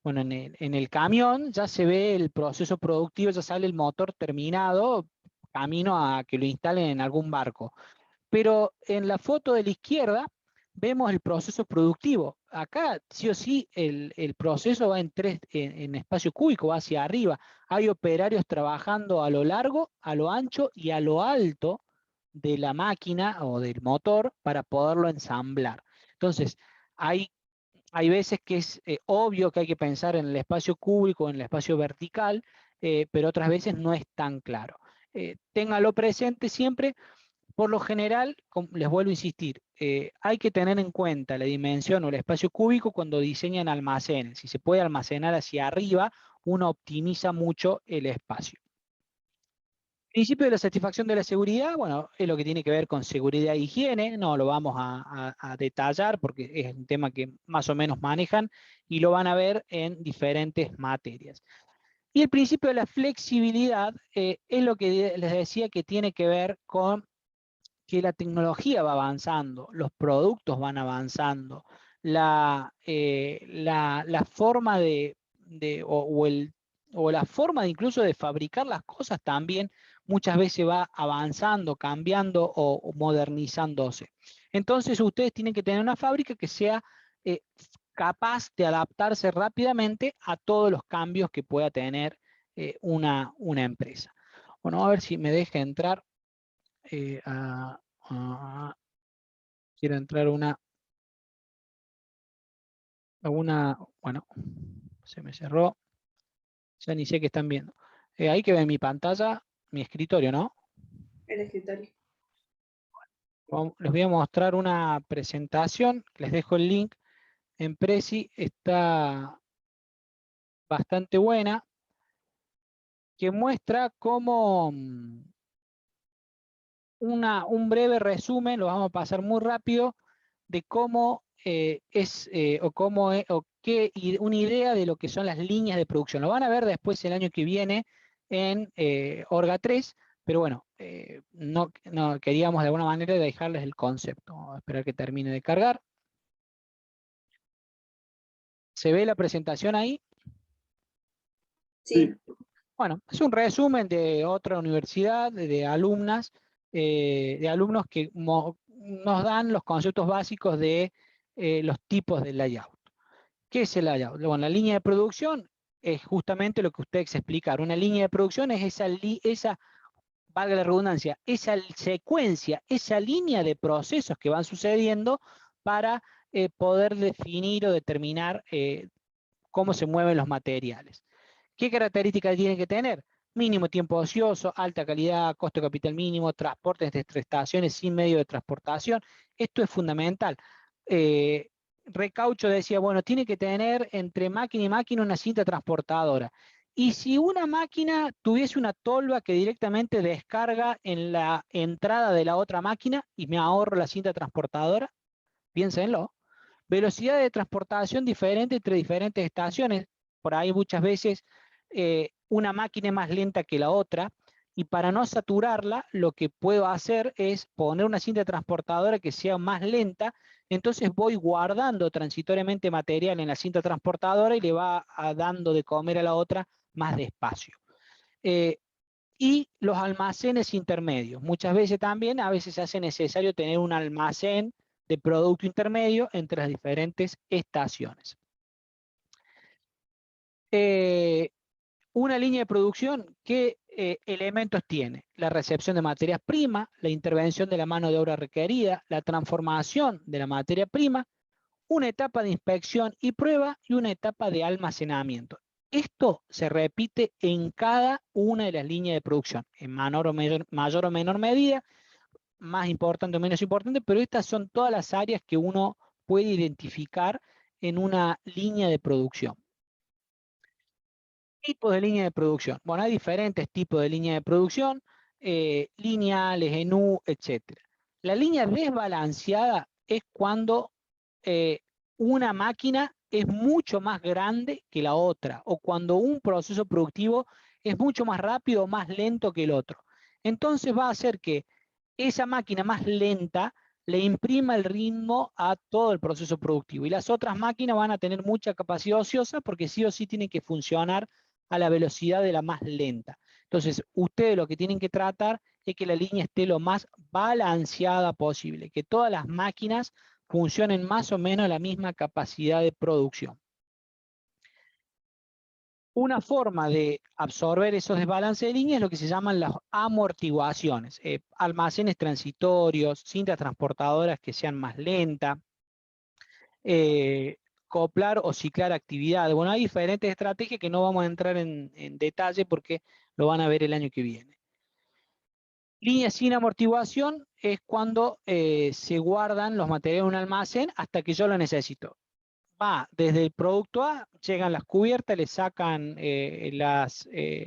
bueno, en el camión ya se ve el proceso productivo, ya sale el motor terminado, camino a que lo instalen en algún barco. Pero en la foto de la izquierda vemos el proceso productivo. Acá, sí o sí, el proceso va en espacio cúbico, va hacia arriba. Hay operarios trabajando a lo largo, a lo ancho y a lo alto de la máquina o del motor para poderlo ensamblar. Entonces, hay veces que es obvio que hay que pensar en el espacio cúbico, en el espacio vertical, pero otras veces no es tan claro. Téngalo presente siempre. Por lo general, les vuelvo a insistir, hay que tener en cuenta la dimensión o el espacio cúbico cuando diseñan almacenes. Si se puede almacenar hacia arriba, uno optimiza mucho el espacio. Principio de la satisfacción de la seguridad, bueno, es lo que tiene que ver con seguridad e higiene, no lo vamos a detallar porque es un tema que más o menos manejan y lo van a ver en diferentes materias. Y el principio de la flexibilidad es lo que les decía que tiene que ver con que la tecnología va avanzando, los productos van avanzando, la forma o la forma de incluso de fabricar las cosas también muchas veces va avanzando, cambiando o modernizándose. Entonces ustedes tienen que tener una fábrica que sea capaz de adaptarse rápidamente a todos los cambios que pueda tener una empresa. Bueno, a ver si me deja entrar. Quiero entrar bueno, se me cerró. Ya ni sé qué están viendo. Ahí que ven mi pantalla, mi escritorio, ¿no? El escritorio. Les voy a mostrar una presentación. Les dejo el link en Prezi. Está bastante buena. Que muestra cómo un breve resumen, lo vamos a pasar muy rápido, de cómo una idea de lo que son las líneas de producción. Lo van a ver después el año que viene en Orga 3, pero bueno, no queríamos de alguna manera dejarles el concepto. Vamos a esperar que termine de cargar. ¿Se ve la presentación ahí? Sí. Bueno, es un resumen de otra universidad, de alumnos que nos dan los conceptos básicos de los tipos de layout. ¿Qué es el layout? Bueno, la línea de producción es justamente lo que ustedes explicaron. Una línea de producción es esa, valga la redundancia, esa secuencia, esa línea de procesos que van sucediendo para poder definir o determinar cómo se mueven los materiales. ¿Qué características tiene que tener? Mínimo tiempo ocioso, alta calidad, costo de capital mínimo, transportes de estaciones sin medio de transportación. Esto es fundamental. Recaucho decía, bueno, tiene que tener entre máquina y máquina una cinta transportadora. Y si una máquina tuviese una tolva que directamente descarga en la entrada de la otra máquina y me ahorro la cinta transportadora, piénsenlo. Velocidad de transportación diferente entre diferentes estaciones. Por ahí muchas veces una máquina es más lenta que la otra, y para no saturarla, lo que puedo hacer es poner una cinta transportadora que sea más lenta, entonces voy guardando transitoriamente material en la cinta transportadora y le va dando de comer a la otra más despacio. Y los almacenes intermedios. Muchas veces también, a veces se hace necesario tener un almacén de producto intermedio entre las diferentes estaciones. Una línea de producción, ¿qué elementos tiene? La recepción de materias primas, la intervención de la mano de obra requerida, la transformación de la materia prima, una etapa de inspección y prueba y una etapa de almacenamiento. Esto se repite en cada una de las líneas de producción, en mayor o menor medida, más importante o menos importante, pero estas son todas las áreas que uno puede identificar en una línea de producción. Tipos de línea de producción. Bueno, hay diferentes tipos de línea de producción, lineales, en U, etc. La línea desbalanceada es cuando una máquina es mucho más grande que la otra, o cuando un proceso productivo es mucho más rápido o más lento que el otro. Entonces va a hacer que esa máquina más lenta le imprima el ritmo a todo el proceso productivo, y las otras máquinas van a tener mucha capacidad ociosa porque sí o sí tienen que funcionar a la velocidad de la más lenta. Entonces, ustedes lo que tienen que tratar es que la línea esté lo más balanceada posible, que todas las máquinas funcionen más o menos a la misma capacidad de producción. Una forma de absorber esos desbalances de línea es lo que se llaman las amortiguaciones. Almacenes transitorios, cintas transportadoras que sean más lentas, coplar o ciclar actividades. Bueno, hay diferentes estrategias que no vamos a entrar en detalle porque lo van a ver el año que viene. Línea sin amortiguación es cuando se guardan los materiales en un almacén hasta que yo lo necesito. Va desde el producto A, llegan las cubiertas, le sacan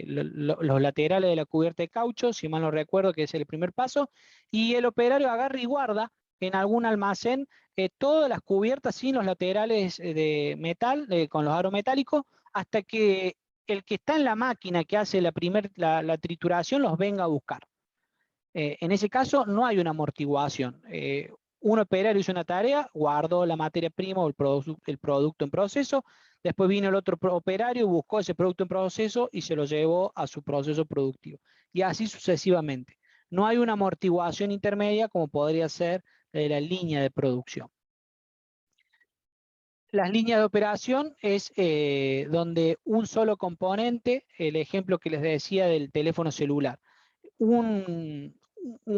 los laterales de la cubierta de caucho, si mal no recuerdo que es el primer paso, y el operario agarra y guarda en algún almacén todas las cubiertas sin los laterales de metal, con los aros metálicos, hasta que el que está en la máquina que hace la trituración los venga a buscar. En ese caso no hay una amortiguación. Un operario hizo una tarea, guardó la materia prima o el producto en proceso, después vino el otro operario, buscó ese producto en proceso y se lo llevó a su proceso productivo. Y así sucesivamente. No hay una amortiguación intermedia como podría ser de la línea de producción. Las líneas de operación es donde un solo componente, el ejemplo que les decía del teléfono celular, un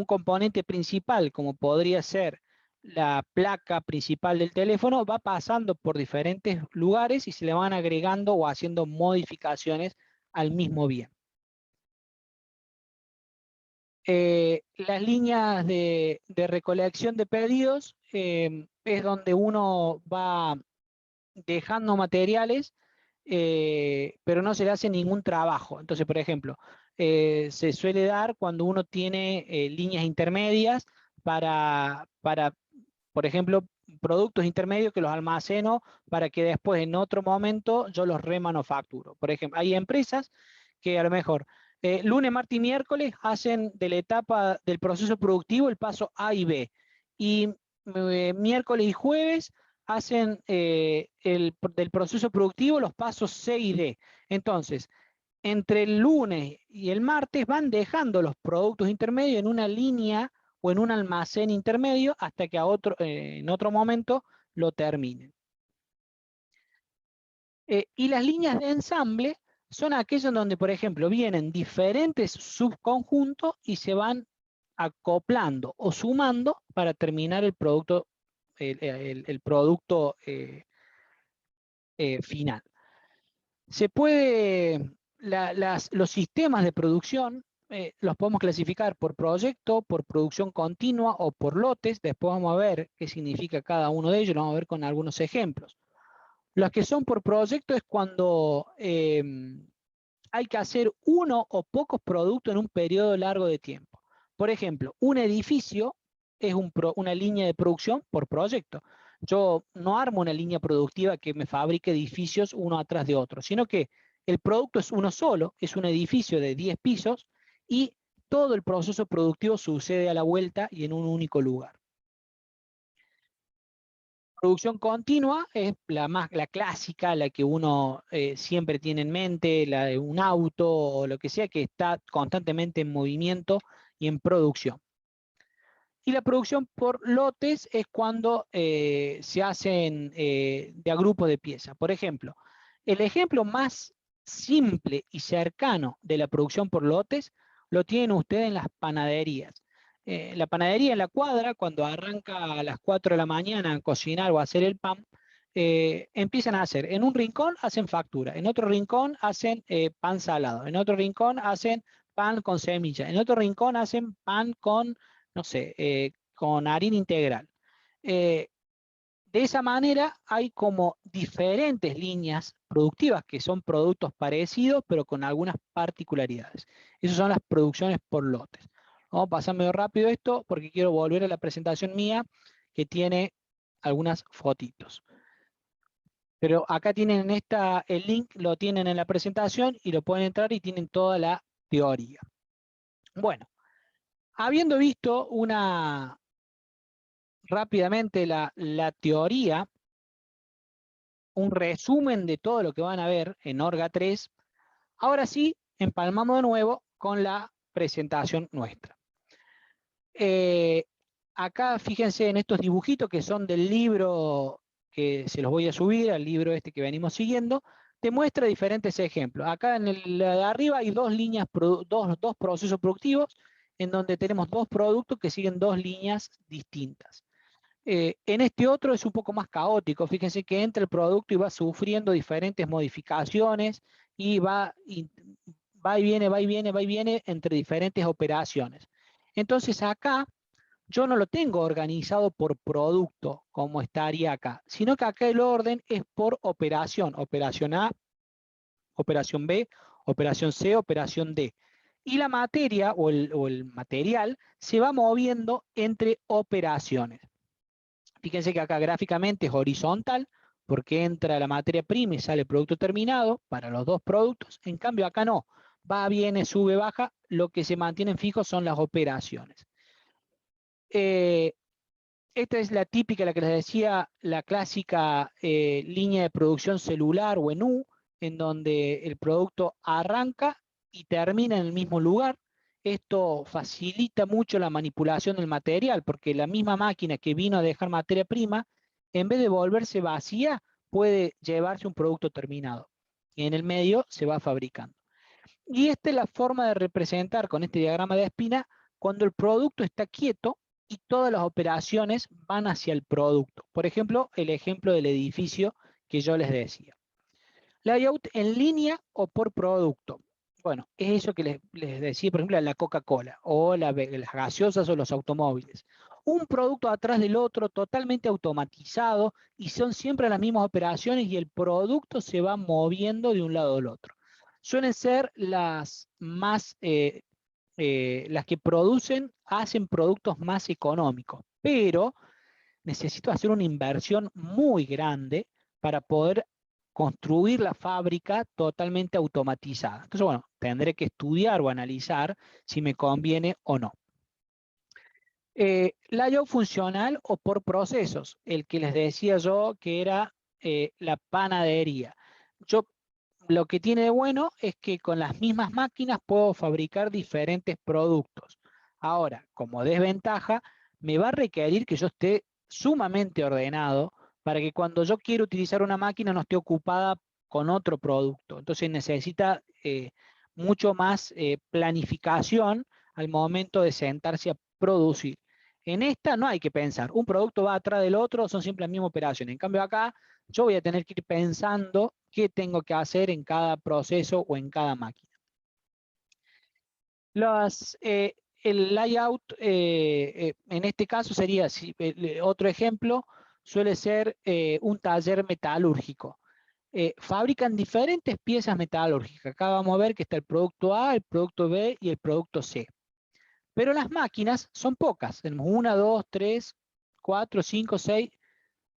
componente principal, como podría ser la placa principal del teléfono, va pasando por diferentes lugares y se le van agregando o haciendo modificaciones al mismo bien. Las líneas de recolección de pedidos es donde uno va dejando materiales, pero no se le hace ningún trabajo. Entonces, por ejemplo, se suele dar cuando uno tiene líneas intermedias para, por ejemplo, productos intermedios que los almaceno para que después en otro momento yo los remanufacturo. Por ejemplo, hay empresas que a lo mejor lunes, martes y miércoles hacen de la etapa del proceso productivo el paso A y B. Y miércoles y jueves hacen del proceso productivo los pasos C y D. Entonces, entre el lunes y el martes van dejando los productos intermedios en una línea o en un almacén intermedio hasta que en otro momento lo terminen. Y las líneas de ensamble son aquellas en donde, por ejemplo, vienen diferentes subconjuntos y se van acoplando o sumando para terminar el producto, el producto final. Se puede, los sistemas de producción los podemos clasificar por proyecto, por producción continua o por lotes. Después vamos a ver qué significa cada uno de ellos, lo vamos a ver con algunos ejemplos. Los que son por proyecto es cuando hay que hacer uno o pocos productos en un periodo largo de tiempo. Por ejemplo, un edificio es una línea de producción por proyecto. Yo no armo una línea productiva que me fabrique edificios uno atrás de otro, sino que el producto es uno solo, es un edificio de 10 pisos y todo el proceso productivo sucede a la vuelta y en un único lugar. Producción continua es la clásica, la que uno siempre tiene en mente, la de un auto o lo que sea que está constantemente en movimiento y en producción. Y la producción por lotes es cuando se hacen de a grupos de piezas. Por ejemplo, el ejemplo más simple y cercano de la producción por lotes lo tienen ustedes en las panaderías. La panadería en la cuadra, cuando arranca a las 4 de la mañana a cocinar o a hacer el pan, empiezan a hacer, en un rincón hacen factura, en otro rincón hacen pan salado, en otro rincón hacen pan con semilla, en otro rincón hacen pan con, no sé, con harina integral. De esa manera hay como diferentes líneas productivas que son productos parecidos, pero con algunas particularidades. Esas son las producciones por lotes. Vamos a pasar medio rápido esto porque quiero volver a la presentación mía que tiene algunas fotitos. Pero acá tienen el link, lo tienen en la presentación y lo pueden entrar y tienen toda la teoría. Bueno, habiendo visto rápidamente la teoría, un resumen de todo lo que van a ver en Orga 3, ahora sí empalmamos de nuevo con la presentación nuestra. Acá fíjense en estos dibujitos que son del libro que se los voy a subir, al libro este que venimos siguiendo, te muestra diferentes ejemplos. Acá en el de arriba hay dos líneas, dos procesos productivos en donde tenemos dos productos que siguen dos líneas distintas. En este otro es un poco más caótico. Fíjense que entra el producto y va sufriendo diferentes modificaciones y va y viene, va y viene, va y viene entre diferentes operaciones. Entonces acá yo no lo tengo organizado por producto como estaría acá, sino que acá el orden es por operación. Operación A, operación B, operación C, operación D. Y la materia o el material se va moviendo entre operaciones. Fíjense que acá gráficamente es horizontal porque entra la materia prima y sale el producto terminado para los dos productos. En cambio acá no. Va, viene, sube, baja. Lo que se mantienen fijos son las operaciones. esta es la típica, la que les decía, la clásica línea de producción celular o en U, en donde el producto arranca y termina en el mismo lugar. Esto facilita mucho la manipulación del material, porque la misma máquina que vino a dejar materia prima, en vez de volverse vacía, puede llevarse un producto terminado. Y en el medio se va fabricando. Y esta es la forma de representar con este diagrama de espina cuando el producto está quieto y todas las operaciones van hacia el producto. Por ejemplo, el ejemplo del edificio que yo les decía. Layout en línea o por producto. Bueno, es eso que les decía, por ejemplo, la Coca-Cola o las gaseosas o los automóviles. Un producto atrás del otro, totalmente automatizado, y son siempre las mismas operaciones y el producto se va moviendo de un lado al otro. Suelen ser las más, las que hacen productos más económicos, pero necesito hacer una inversión muy grande para poder construir la fábrica totalmente automatizada. Entonces, bueno, tendré que estudiar o analizar si me conviene o no. Layout funcional o por procesos, el que les decía yo que era la panadería. Lo que tiene de bueno es que con las mismas máquinas puedo fabricar diferentes productos. Ahora, como desventaja, me va a requerir que yo esté sumamente ordenado para que cuando yo quiero utilizar una máquina no esté ocupada con otro producto. Entonces necesita mucho más planificación al momento de sentarse a producir. En esta no hay que pensar, un producto va atrás del otro, son siempre la misma operación. En cambio acá yo voy a tener que ir pensando qué tengo que hacer en cada proceso o en cada máquina. El layout, en este caso sería, otro ejemplo, suele ser un taller metalúrgico. Fabrican diferentes piezas metalúrgicas. Acá vamos a ver que está el producto A, el producto B y el producto C. Pero las máquinas son pocas. Tenemos 1, 2, 3, 4, 5,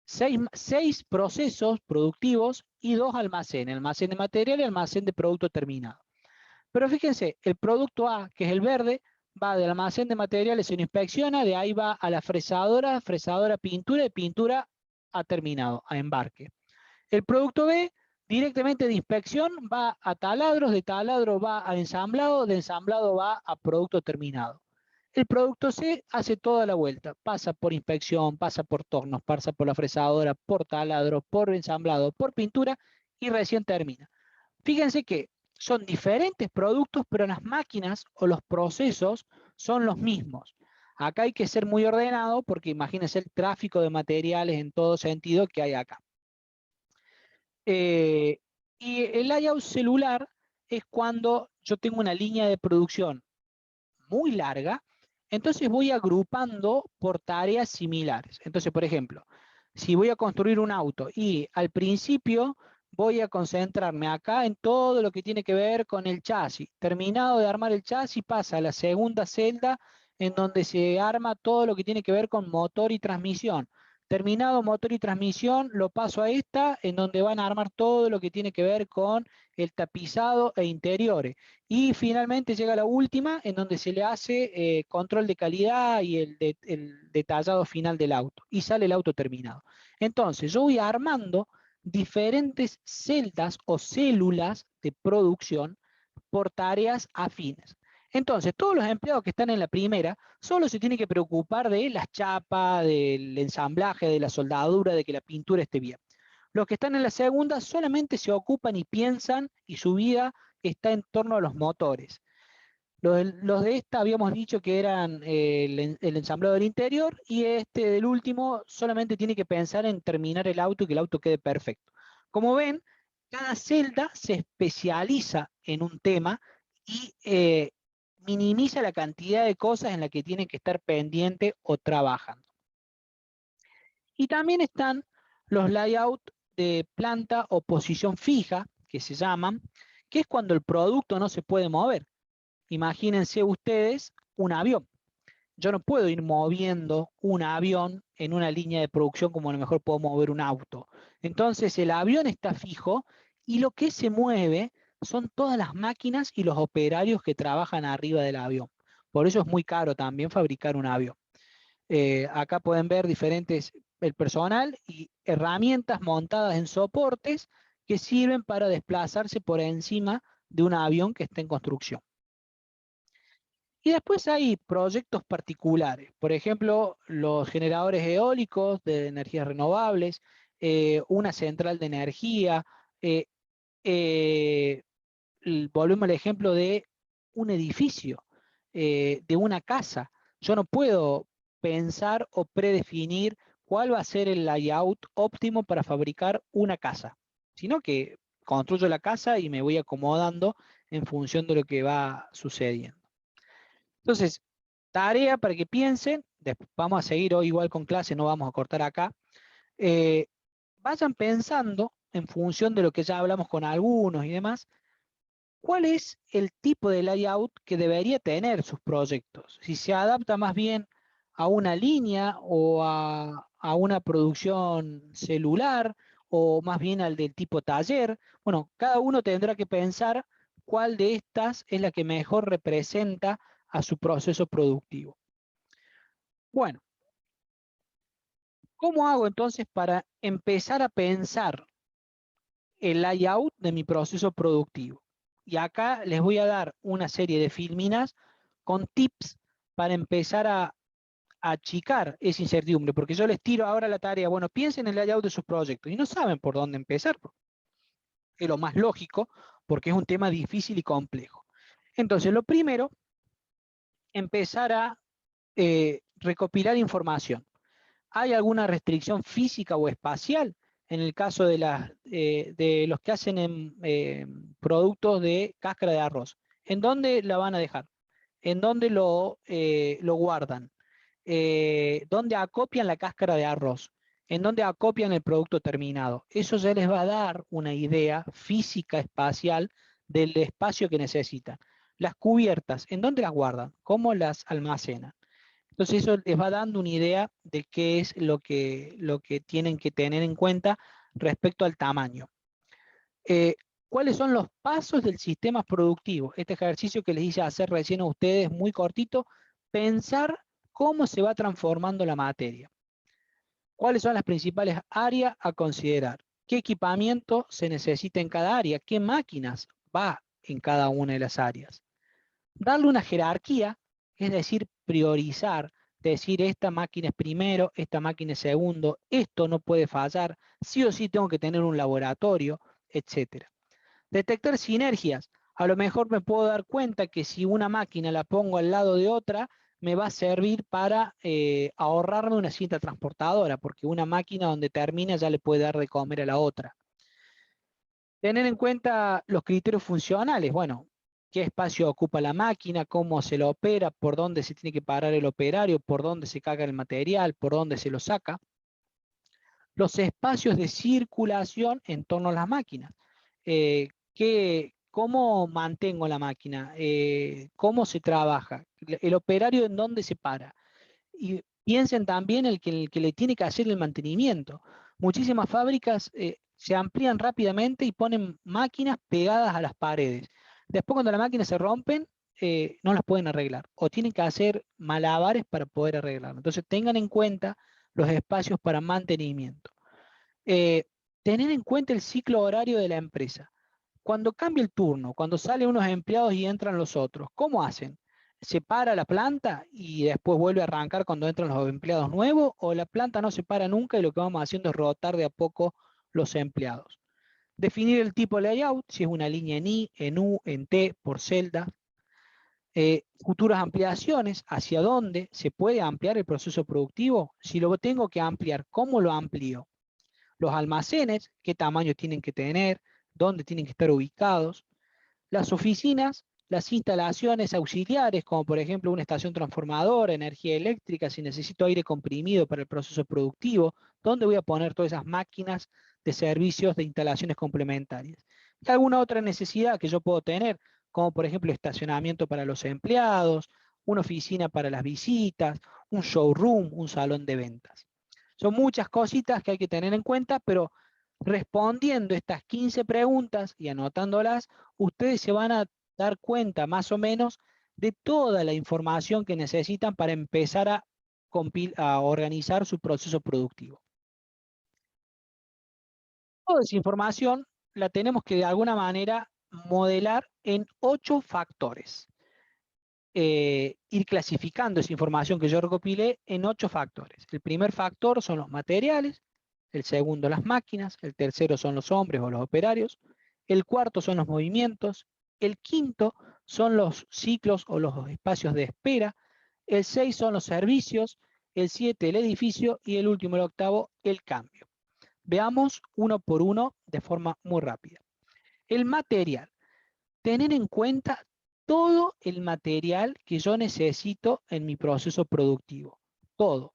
6 procesos productivos y 2 almacenes. Almacén de material y almacén de producto terminado. Pero fíjense, el producto A, que es el verde, va del almacén de materiales, se lo inspecciona, de ahí va a la fresadora, pintura, de pintura a terminado, a embarque. El producto B, directamente de inspección, va a taladros, de taladro va a ensamblado, de ensamblado va a producto terminado. El producto C hace toda la vuelta, pasa por inspección, pasa por tornos, pasa por la fresadora, por taladro, por ensamblado, por pintura y recién termina. Fíjense que son diferentes productos, pero las máquinas o los procesos son los mismos. Acá hay que ser muy ordenado porque imagínense el tráfico de materiales en todo sentido que hay acá. Y el layout celular es cuando yo tengo una línea de producción muy larga, entonces voy agrupando por tareas similares. Entonces, por ejemplo, si voy a construir un auto y al principio voy a concentrarme acá en todo lo que tiene que ver con el chasis. Terminado de armar el chasis, pasa a la segunda celda en donde se arma todo lo que tiene que ver con motor y transmisión. Terminado motor y transmisión, lo paso a esta, en donde van a armar todo lo que tiene que ver con el tapizado e interiores. Y finalmente llega la última, en donde se le hace control de calidad y el detallado final del auto. Y sale el auto terminado. Entonces, yo voy armando diferentes celdas o células de producción por tareas afines. Entonces, todos los empleados que están en la primera solo se tienen que preocupar de las chapas, del ensamblaje, de la soldadura, de que la pintura esté bien. Los que están en la segunda solamente se ocupan y piensan y su vida está en torno a los motores. Los de esta habíamos dicho que eran el ensamblado del interior y este del último solamente tiene que pensar en terminar el auto y que el auto quede perfecto. Como ven, cada celda se especializa en un tema y minimiza la cantidad de cosas en las que tienen que estar pendiente o trabajando. Y también están los layouts de planta o posición fija, que se llaman, que es cuando el producto no se puede mover. Imagínense ustedes un avión. Yo no puedo ir moviendo un avión en una línea de producción como a lo mejor puedo mover un auto. Entonces el avión está fijo y lo que se mueve son todas las máquinas y los operarios que trabajan arriba del avión. Por eso es muy caro también fabricar un avión. Acá pueden ver el personal y herramientas montadas en soportes que sirven para desplazarse por encima de un avión que está en construcción. Y después hay proyectos particulares, por ejemplo, los generadores eólicos de energías renovables, una central de energía, volvemos al ejemplo de un edificio, de una casa. Yo no puedo pensar o predefinir cuál va a ser el layout óptimo para fabricar una casa, sino que construyo la casa y me voy acomodando en función de lo que va sucediendo. Entonces, tarea para que piensen, después vamos a seguir hoy igual con clase, no vamos a cortar acá. Vayan pensando en función de lo que ya hablamos con algunos y demás, ¿cuál es el tipo de layout que debería tener sus proyectos? Si se adapta más bien a una línea o a una producción celular o más bien al del tipo taller. Bueno, cada uno tendrá que pensar cuál de estas es la que mejor representa a su proceso productivo. Bueno, ¿cómo hago entonces para empezar a pensar el layout de mi proceso productivo? Y acá les voy a dar una serie de filminas con tips para empezar a achicar esa incertidumbre, porque yo les tiro ahora la tarea, bueno, piensen en el layout de sus proyectos y no saben por dónde empezar. Es lo más lógico, porque es un tema difícil y complejo. Entonces, lo primero, empezar a recopilar información. ¿Hay alguna restricción física o espacial? En el caso de los que hacen productos de cáscara de arroz. ¿En dónde la van a dejar? ¿En dónde lo guardan? ¿Dónde acopian la cáscara de arroz? ¿En dónde acopian el producto terminado? Eso ya les va a dar una idea física, espacial, del espacio que necesitan. Las cubiertas, ¿en dónde las guardan? ¿Cómo las almacenan? Entonces eso les va dando una idea de qué es lo que tienen que tener en cuenta respecto al tamaño. ¿Cuáles son los pasos del sistema productivo? Este ejercicio que les hice hacer recién a ustedes, muy cortito, pensar cómo se va transformando la materia. ¿Cuáles son las principales áreas a considerar? ¿Qué equipamiento se necesita en cada área? ¿Qué máquinas va en cada una de las áreas? Darle una jerarquía, es decir, priorizar, decir esta máquina es primero, esta máquina es segundo, esto no puede fallar, sí o sí tengo que tener un laboratorio, etc. Detectar sinergias. A lo mejor me puedo dar cuenta que si una máquina la pongo al lado de otra, me va a servir para ahorrarme una cinta transportadora, porque una máquina donde termina ya le puede dar de comer a la otra. Tener en cuenta los criterios funcionales. Bueno, qué espacio ocupa la máquina, cómo se lo opera, por dónde se tiene que parar el operario, por dónde se carga el material, por dónde se lo saca. Los espacios de circulación en torno a las máquinas. ¿Cómo mantengo la máquina? ¿Cómo se trabaja? El operario en dónde se para. Y piensen también el que le tiene que hacer el mantenimiento. Muchísimas fábricas se amplían rápidamente y ponen máquinas pegadas a las paredes. Después cuando las máquinas se rompen, no las pueden arreglar. O tienen que hacer malabares para poder arreglarlo. Entonces tengan en cuenta los espacios para mantenimiento. Tener en cuenta el ciclo horario de la empresa. Cuando cambia el turno, cuando salen unos empleados y entran los otros, ¿cómo hacen? ¿Se para la planta y después vuelve a arrancar cuando entran los empleados nuevos? ¿O la planta no se para nunca y lo que vamos haciendo es rotar de a poco los empleados? Definir el tipo de layout, si es una línea en I, en U, en T, por celda. Futuras ampliaciones, ¿hacia dónde se puede ampliar el proceso productivo? Si lo tengo que ampliar, ¿cómo lo amplío? Los almacenes, ¿qué tamaño tienen que tener? ¿Dónde tienen que estar ubicados? Las oficinas, las instalaciones auxiliares, como por ejemplo una estación transformadora, energía eléctrica, si necesito aire comprimido para el proceso productivo, ¿dónde voy a poner todas esas máquinas de servicios de instalaciones complementarias? Y alguna otra necesidad que yo puedo tener, como por ejemplo estacionamiento para los empleados, una oficina para las visitas, un showroom, un salón de ventas. Son muchas cositas que hay que tener en cuenta, pero respondiendo estas 15 preguntas y anotándolas, ustedes se van a dar cuenta más o menos de toda la información que necesitan para empezar a a organizar su proceso productivo. Toda esa información la tenemos que de alguna manera modelar en 8 factores. Ir clasificando esa información que yo recopilé en 8 factores. El primer factor son los materiales, el segundo las máquinas, el tercero son los hombres o los operarios, el cuarto son los movimientos, el quinto son los ciclos o los espacios de espera, el 6 son los servicios, el 7 el edificio y el último, el octavo, el cambio. Veamos uno por uno de forma muy rápida. El material. Tener en cuenta todo el material que yo necesito en mi proceso productivo. Todo.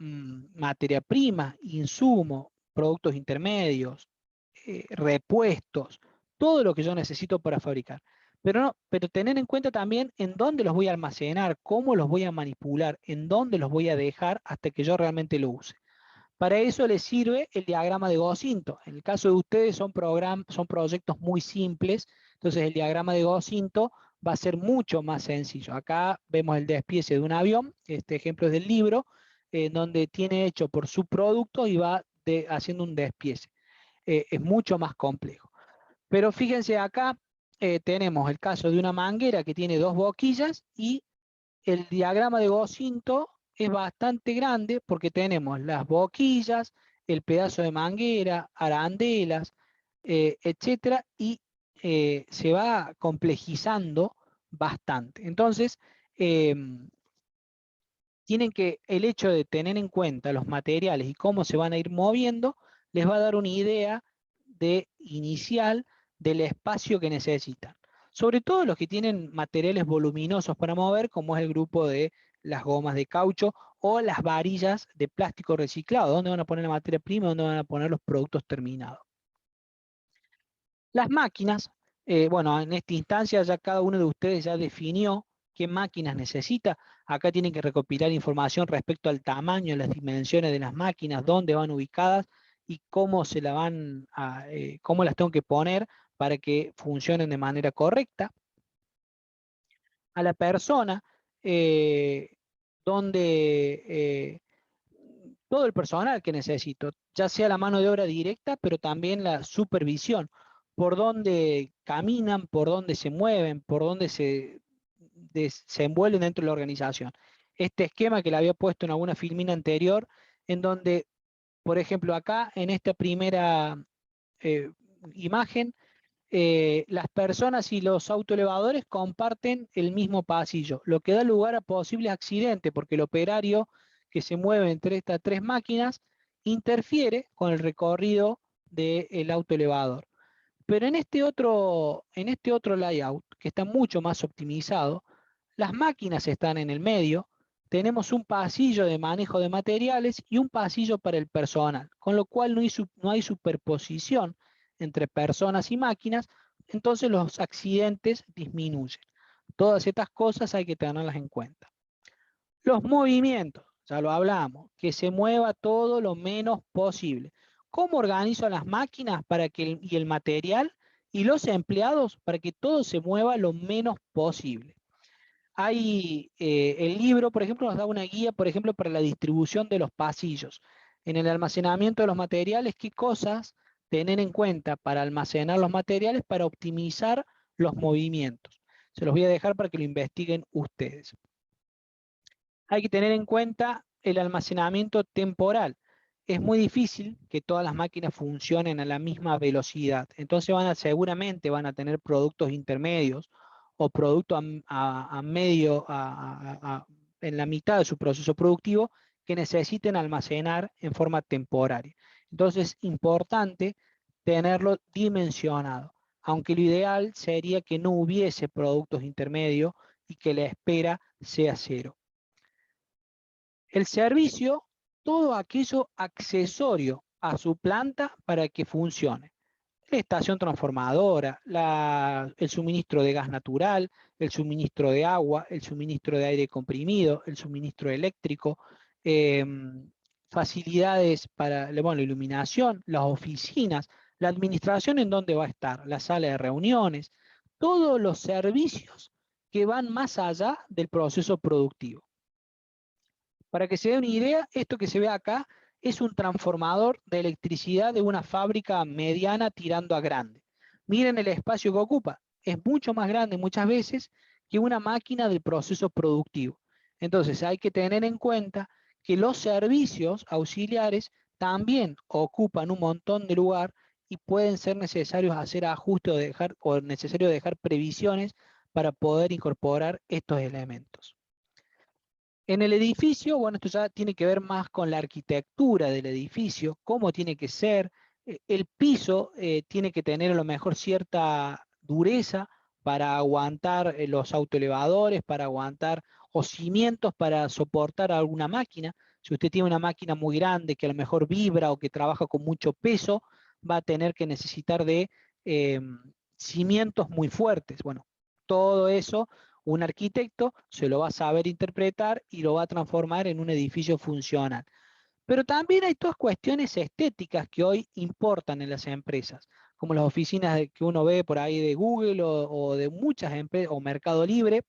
Materia prima, insumo, productos intermedios, repuestos, todo lo que yo necesito para fabricar. Pero tener en cuenta también en dónde los voy a almacenar, cómo los voy a manipular, en dónde los voy a dejar hasta que yo realmente lo use. Para eso les sirve el diagrama de Gocinto. En el caso de ustedes son proyectos muy simples, entonces el diagrama de Gocinto va a ser mucho más sencillo. Acá vemos el despiece de un avión, este ejemplo es del libro, donde tiene hecho por subproductos y va haciendo un despiece. Es mucho más complejo. Pero fíjense acá, tenemos el caso de una manguera que tiene 2 boquillas y el diagrama de Gocinto es bastante grande porque tenemos las boquillas, el pedazo de manguera, arandelas, etcétera, y se va complejizando bastante. Entonces, el hecho de tener en cuenta los materiales y cómo se van a ir moviendo, les va a dar una idea inicial del espacio que necesitan. Sobre todo los que tienen materiales voluminosos para mover, como es el grupo de las gomas de caucho o las varillas de plástico reciclado, donde van a poner la materia prima, donde van a poner los productos terminados. Las máquinas, bueno, en esta instancia ya cada uno de ustedes ya definió qué máquinas necesita. Acá tienen que recopilar información respecto al tamaño, las dimensiones de las máquinas, dónde van ubicadas y cómo cómo las tengo que poner para que funcionen de manera correcta. A la persona, todo el personal que necesito, ya sea la mano de obra directa, pero también la supervisión, por dónde caminan, por dónde se mueven, por dónde se envuelven dentro de la organización. Este esquema que le había puesto en alguna filmina anterior, en donde, por ejemplo, acá en esta primera imagen, las personas y los autoelevadores comparten el mismo pasillo, lo que da lugar a posibles accidentes, porque el operario que se mueve entre estas 3 máquinas interfiere con el recorrido del autoelevador. Pero en este otro layout, que está mucho más optimizado, las máquinas están en el medio, tenemos un pasillo de manejo de materiales y un pasillo para el personal, con lo cual no hay superposición entre personas y máquinas, entonces los accidentes disminuyen. Todas estas cosas hay que tenerlas en cuenta. Los movimientos, ya lo hablamos, que se mueva todo lo menos posible. ¿Cómo organizo las máquinas y el material y los empleados para que todo se mueva lo menos posible? El libro, por ejemplo, nos da una guía, por ejemplo, para la distribución de los pasillos. En el almacenamiento de los materiales, ¿qué cosas tener en cuenta para almacenar los materiales para optimizar los movimientos? Se los voy a dejar para que lo investiguen ustedes. Hay que tener en cuenta el almacenamiento temporal. Es muy difícil que todas las máquinas funcionen a la misma velocidad. Entonces seguramente van a tener productos intermedios o productos en la mitad de su proceso productivo que necesiten almacenar en forma temporaria. Entonces es importante tenerlo dimensionado, aunque lo ideal sería que no hubiese productos intermedios y que la espera sea 0. El servicio, todo aquello accesorio a su planta para que funcione. La estación transformadora, el suministro de gas natural, el suministro de agua, el suministro de aire comprimido, el suministro eléctrico, facilidades para la iluminación, las oficinas, la administración en dónde va a estar, la sala de reuniones, todos los servicios que van más allá del proceso productivo. Para que se dé una idea, esto que se ve acá es un transformador de electricidad de una fábrica mediana tirando a grande. Miren el espacio que ocupa. Es mucho más grande muchas veces que una máquina del proceso productivo. Entonces hay que tener en cuenta que los servicios auxiliares también ocupan un montón de lugar y pueden ser necesarios hacer ajustes o necesario dejar previsiones para poder incorporar estos elementos. En el edificio, bueno, esto ya tiene que ver más con la arquitectura del edificio, cómo tiene que ser. El piso tiene que tener a lo mejor cierta dureza para aguantar los autoelevadores, para aguantar, o cimientos para soportar alguna máquina. Si usted tiene una máquina muy grande que a lo mejor vibra o que trabaja con mucho peso, va a tener que necesitar de cimientos muy fuertes. Bueno, todo eso un arquitecto se lo va a saber interpretar y lo va a transformar en un edificio funcional. Pero también hay todas cuestiones estéticas que hoy importan en las empresas, como las oficinas que uno ve por ahí de Google o de muchas empresas, o Mercado Libre,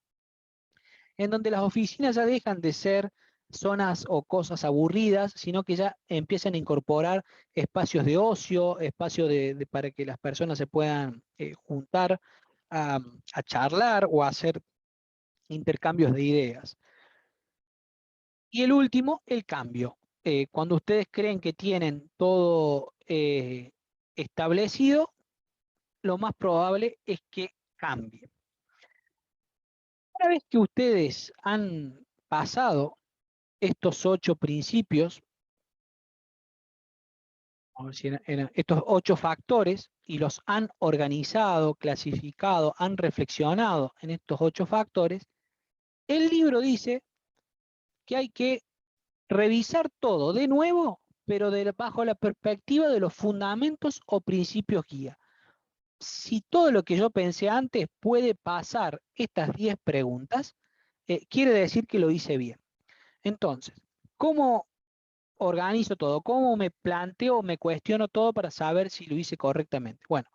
en donde las oficinas ya dejan de ser zonas o cosas aburridas, sino que ya empiezan a incorporar espacios de ocio, espacios para que las personas se puedan juntar a charlar o a hacer intercambios de ideas. Y el último, el cambio. Cuando ustedes creen que tienen todo establecido, lo más probable es que cambie. Una vez que ustedes han pasado estos 8 principios, vamos a decir, estos 8 factores, y los han organizado, clasificado, han reflexionado en estos 8 factores, el libro dice que hay que revisar todo de nuevo, pero bajo la perspectiva de los fundamentos o principios guía. Si todo lo que yo pensé antes puede pasar estas 10 preguntas, quiere decir que lo hice bien. Entonces, ¿cómo organizo todo? ¿Cómo me planteo, me cuestiono todo para saber si lo hice correctamente? Bueno,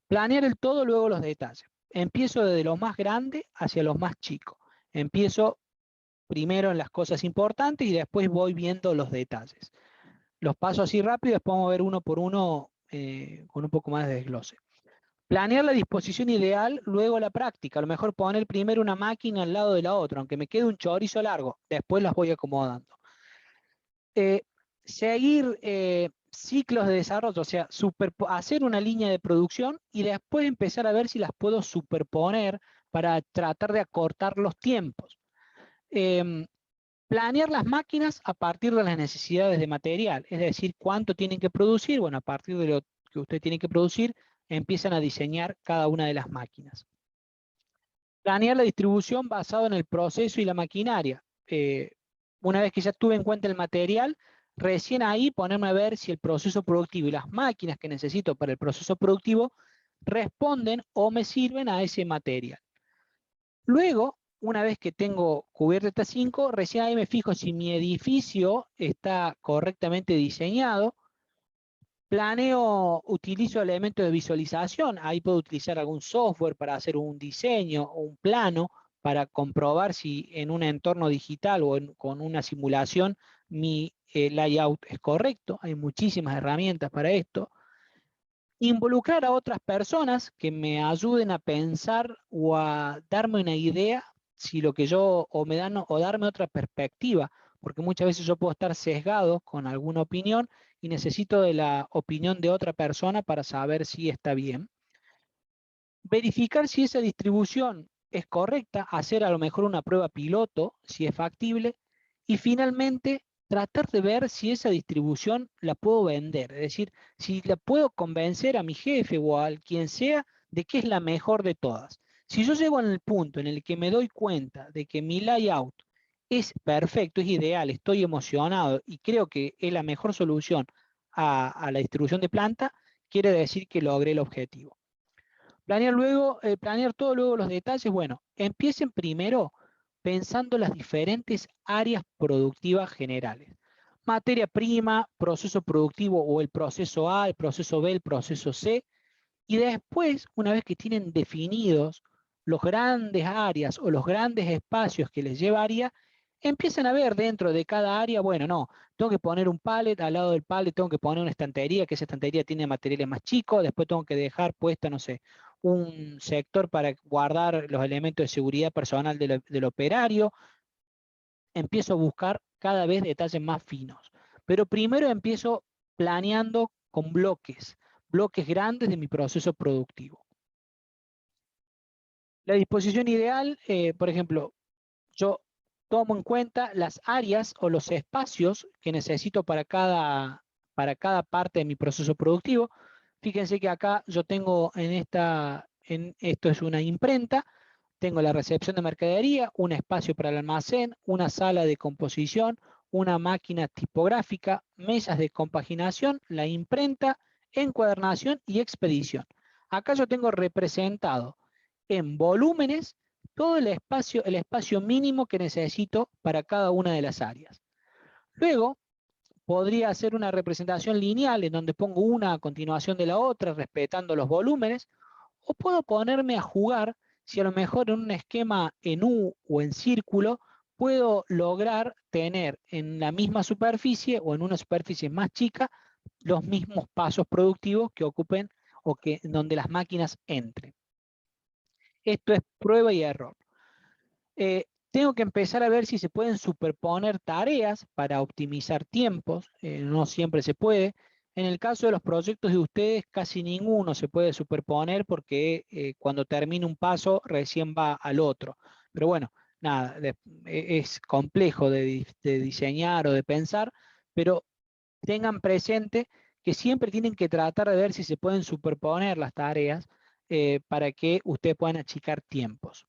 planear el todo, luego los detalles. Empiezo desde lo más grande hacia los más chicos. Empiezo primero en las cosas importantes y después voy viendo los detalles. Los paso así rápido, después vamos a ver uno por uno con un poco más de desglose. Planear la disposición ideal, luego la práctica. A lo mejor poner primero una máquina al lado de la otra, aunque me quede un chorizo largo, después las voy acomodando. Seguir ciclos de desarrollo, o sea, hacer una línea de producción y después empezar a ver si las puedo superponer para tratar de acortar los tiempos. Planear las máquinas a partir de las necesidades de material, es decir, cuánto tienen que producir. Bueno, a partir de lo que usted tiene que producir, empiezan a diseñar cada una de las máquinas. Planear la distribución basado en el proceso y la maquinaria. Una vez que ya tuve en cuenta el material, recién ahí ponerme a ver si el proceso productivo y las máquinas que necesito para el proceso productivo responden o me sirven a ese material. Luego, una vez que tengo cubierto estas 5, recién ahí me fijo si mi edificio está correctamente diseñado. Planeo, utilizo elementos de visualización. Ahí puedo utilizar algún software para hacer un diseño o un plano para comprobar si en un entorno digital o con una simulación mi layout es correcto. Hay muchísimas herramientas para esto. Involucrar a otras personas que me ayuden a pensar o a darme una idea si lo que yo, o darme otra perspectiva, porque muchas veces yo puedo estar sesgado con alguna opinión y necesito de la opinión de otra persona para saber si está bien. Verificar si esa distribución es correcta, hacer a lo mejor una prueba piloto, si es factible, y finalmente tratar de ver si esa distribución la puedo vender, es decir, si la puedo convencer a mi jefe o a quien sea de que es la mejor de todas. Si yo llego en el punto en el que me doy cuenta de que mi layout es perfecto, es ideal, estoy emocionado y creo que es la mejor solución a la distribución de planta, quiere decir que logré el objetivo. Planear todo luego los detalles. Bueno, empiecen primero pensando las diferentes áreas productivas generales. Materia prima, proceso productivo o el proceso A, el proceso B, el proceso C. Y después, una vez que tienen definidos los grandes áreas o los grandes espacios que les llevaría, empiezan a ver dentro de cada área, bueno, no, tengo que poner un pallet, al lado del pallet tengo que poner una estantería, que esa estantería tiene materiales más chicos, después tengo que dejar puesta, no sé, un sector para guardar los elementos de seguridad personal del operario. Empiezo a buscar cada vez detalles más finos. Pero primero empiezo planeando con bloques grandes de mi proceso productivo. La disposición ideal, por ejemplo, yo tomo en cuenta las áreas o los espacios que necesito para cada parte de mi proceso productivo. Fíjense que acá yo tengo esto es una imprenta, tengo la recepción de mercadería, un espacio para el almacén, una sala de composición, una máquina tipográfica, mesas de compaginación, la imprenta, encuadernación y expedición. Acá yo tengo representado en volúmenes todo el espacio mínimo que necesito para cada una de las áreas. Luego, podría hacer una representación lineal en donde pongo una a continuación de la otra, respetando los volúmenes, o puedo ponerme a jugar si a lo mejor en un esquema en U o en círculo puedo lograr tener en la misma superficie o en una superficie más chica los mismos pasos productivos que ocupen o que donde las máquinas entren. Esto es prueba y error. Tengo que empezar a ver si se pueden superponer tareas para optimizar tiempos. No siempre se puede. En el caso de los proyectos de ustedes, casi ninguno se puede superponer porque cuando termina un paso recién va al otro. Pero bueno, nada, es complejo de diseñar o de pensar, pero tengan presente que siempre tienen que tratar de ver si se pueden superponer las tareas para que ustedes puedan achicar tiempos.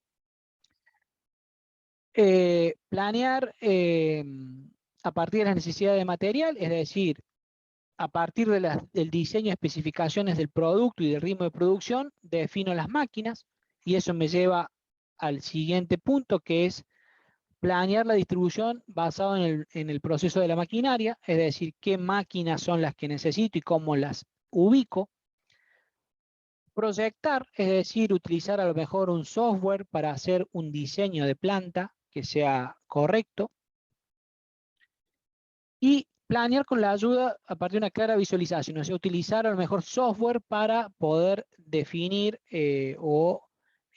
Planear a partir de las necesidades de material, es decir, a partir del diseño y especificaciones del producto y del ritmo de producción, defino las máquinas, y eso me lleva al siguiente punto, que es planear la distribución basado en el proceso de la maquinaria, es decir, qué máquinas son las que necesito y cómo las ubico. Proyectar, es decir, utilizar a lo mejor un software para hacer un diseño de planta que sea correcto. Y planear con la ayuda a partir de una clara visualización, o sea, utilizar a lo mejor software para poder definir o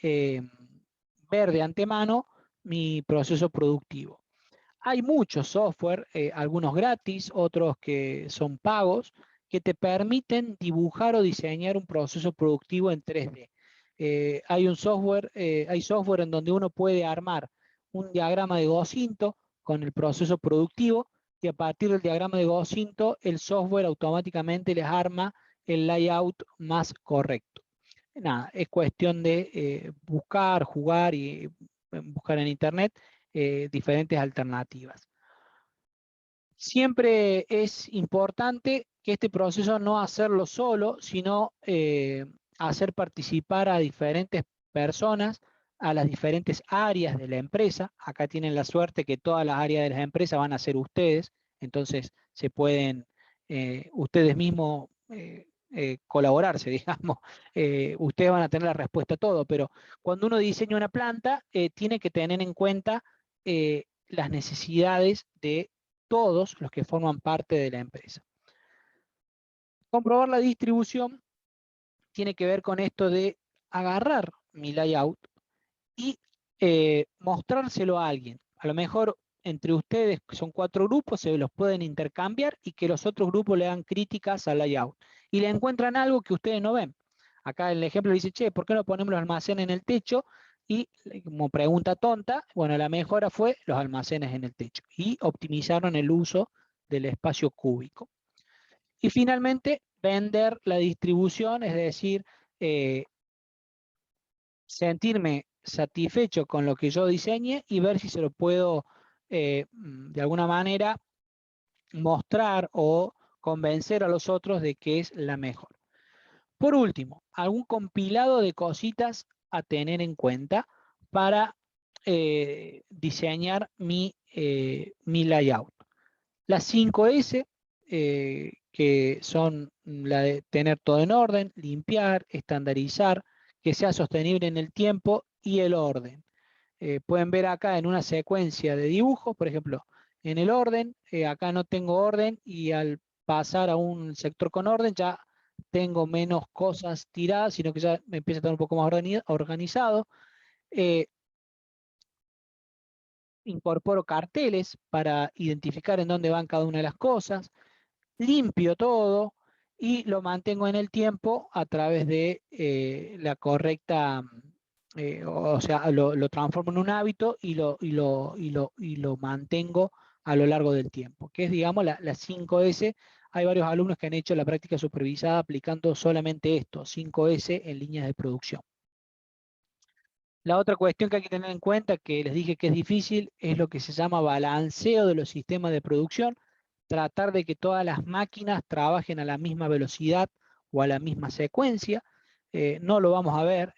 ver de antemano mi proceso productivo. Hay muchos software, algunos gratis, otros que son pagos, que te permiten dibujar o diseñar un proceso productivo en 3D. Hay software en donde uno puede armar un diagrama de Gauss-Cinto con el proceso productivo, y a partir del diagrama de Gauss-Cinto el software automáticamente les arma el layout más correcto. Nada, es cuestión de buscar, jugar y buscar en internet diferentes alternativas. Siempre es importante que este proceso no hacerlo solo, sino hacer participar a diferentes personas, a las diferentes áreas de la empresa. Acá tienen la suerte que todas las áreas de la empresa van a ser ustedes, entonces se pueden ustedes mismos colaborarse, digamos. Ustedes van a tener la respuesta a todo, pero cuando uno diseña una planta, tiene que tener en cuenta las necesidades de todos los que forman parte de la empresa. Comprobar la distribución tiene que ver con esto de agarrar mi layout y mostrárselo a alguien. A lo mejor entre ustedes, que son 4 grupos, se los pueden intercambiar y que los otros grupos le hagan críticas al layout. Y le encuentran algo que ustedes no ven. Acá el ejemplo dice, che, ¿por qué no ponemos los almacenes en el techo? Y como pregunta tonta, bueno, la mejora fue los almacenes en el techo. Y optimizaron el uso del espacio cúbico. Y finalmente, vender la distribución, es decir, sentirme satisfecho con lo que yo diseñe y ver si se lo puedo de alguna manera mostrar o convencer a los otros de que es la mejor. Por último, algún compilado de cositas a tener en cuenta para diseñar mi layout. Las 5S, que son la de tener todo en orden, limpiar, estandarizar, que sea sostenible en el tiempo y el orden. Pueden ver acá en una secuencia de dibujos, por ejemplo, en el orden, acá no tengo orden y al pasar a un sector con orden ya tengo menos cosas tiradas, sino que ya me empieza a estar un poco más organizado. Incorporo carteles para identificar en dónde van cada una de las cosas, limpio todo y lo mantengo en el tiempo a través de la correcta, o sea, lo transformo en un hábito y lo mantengo a lo largo del tiempo, que es, digamos, la 5S. Hay varios alumnos que han hecho la práctica supervisada aplicando solamente esto, 5S en líneas de producción. La otra cuestión que hay que tener en cuenta, que les dije que es difícil, es lo que se llama balanceo de los sistemas de producción. Tratar de que todas las máquinas trabajen a la misma velocidad o a la misma secuencia. No lo vamos a ver,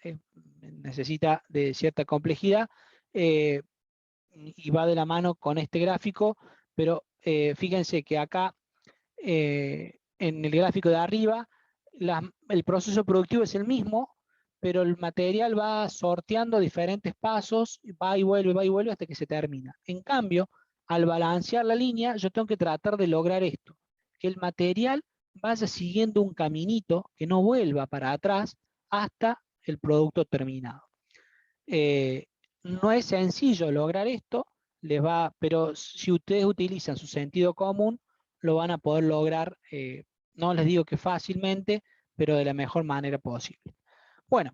necesita de cierta complejidad y va de la mano con este gráfico, pero fíjense que acá en el gráfico de arriba el proceso productivo es el mismo, pero el material va sorteando diferentes pasos, va y vuelve hasta que se termina. En cambio, al balancear la línea, yo tengo que tratar de lograr esto, que el material vaya siguiendo un caminito, que no vuelva para atrás hasta el producto terminado. No es sencillo lograr esto, pero si ustedes utilizan su sentido común, lo van a poder lograr, no les digo que fácilmente, pero de la mejor manera posible. Bueno,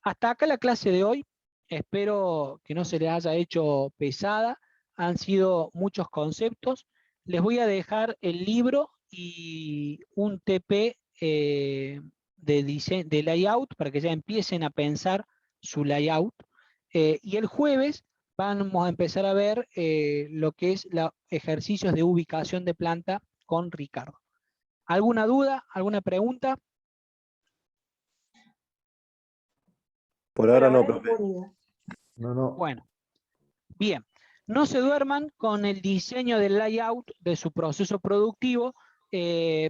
hasta acá la clase de hoy. Espero que no se les haya hecho pesada. Han sido muchos conceptos. Les voy a dejar el libro y un TP de layout para que ya empiecen a pensar su layout. Y el jueves vamos a empezar a ver lo que es los ejercicios de ubicación de planta con Ricardo. ¿Alguna duda? ¿Alguna pregunta? Por ahora no, profe. No. Bueno, bien. No se duerman con el diseño del layout de su proceso productivo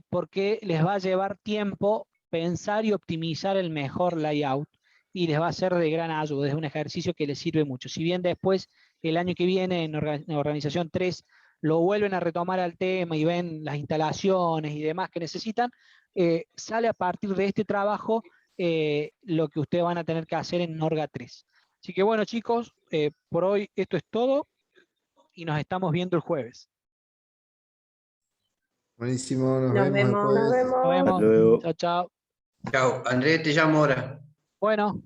porque les va a llevar tiempo pensar y optimizar el mejor layout y les va a ser de gran ayuda. Es un ejercicio que les sirve mucho. Si bien después, el año que viene, en Organización 3, lo vuelven a retomar al tema y ven las instalaciones y demás que necesitan, sale a partir de este trabajo lo que ustedes van a tener que hacer en Norga 3. Así que bueno, chicos, por hoy esto es todo y nos estamos viendo el jueves. Buenísimo, nos Nos vemos el vemos. jueves. Nos Hasta vemos. luego. Chao, chao. Chao, Andrés, te llamo ahora. Bueno.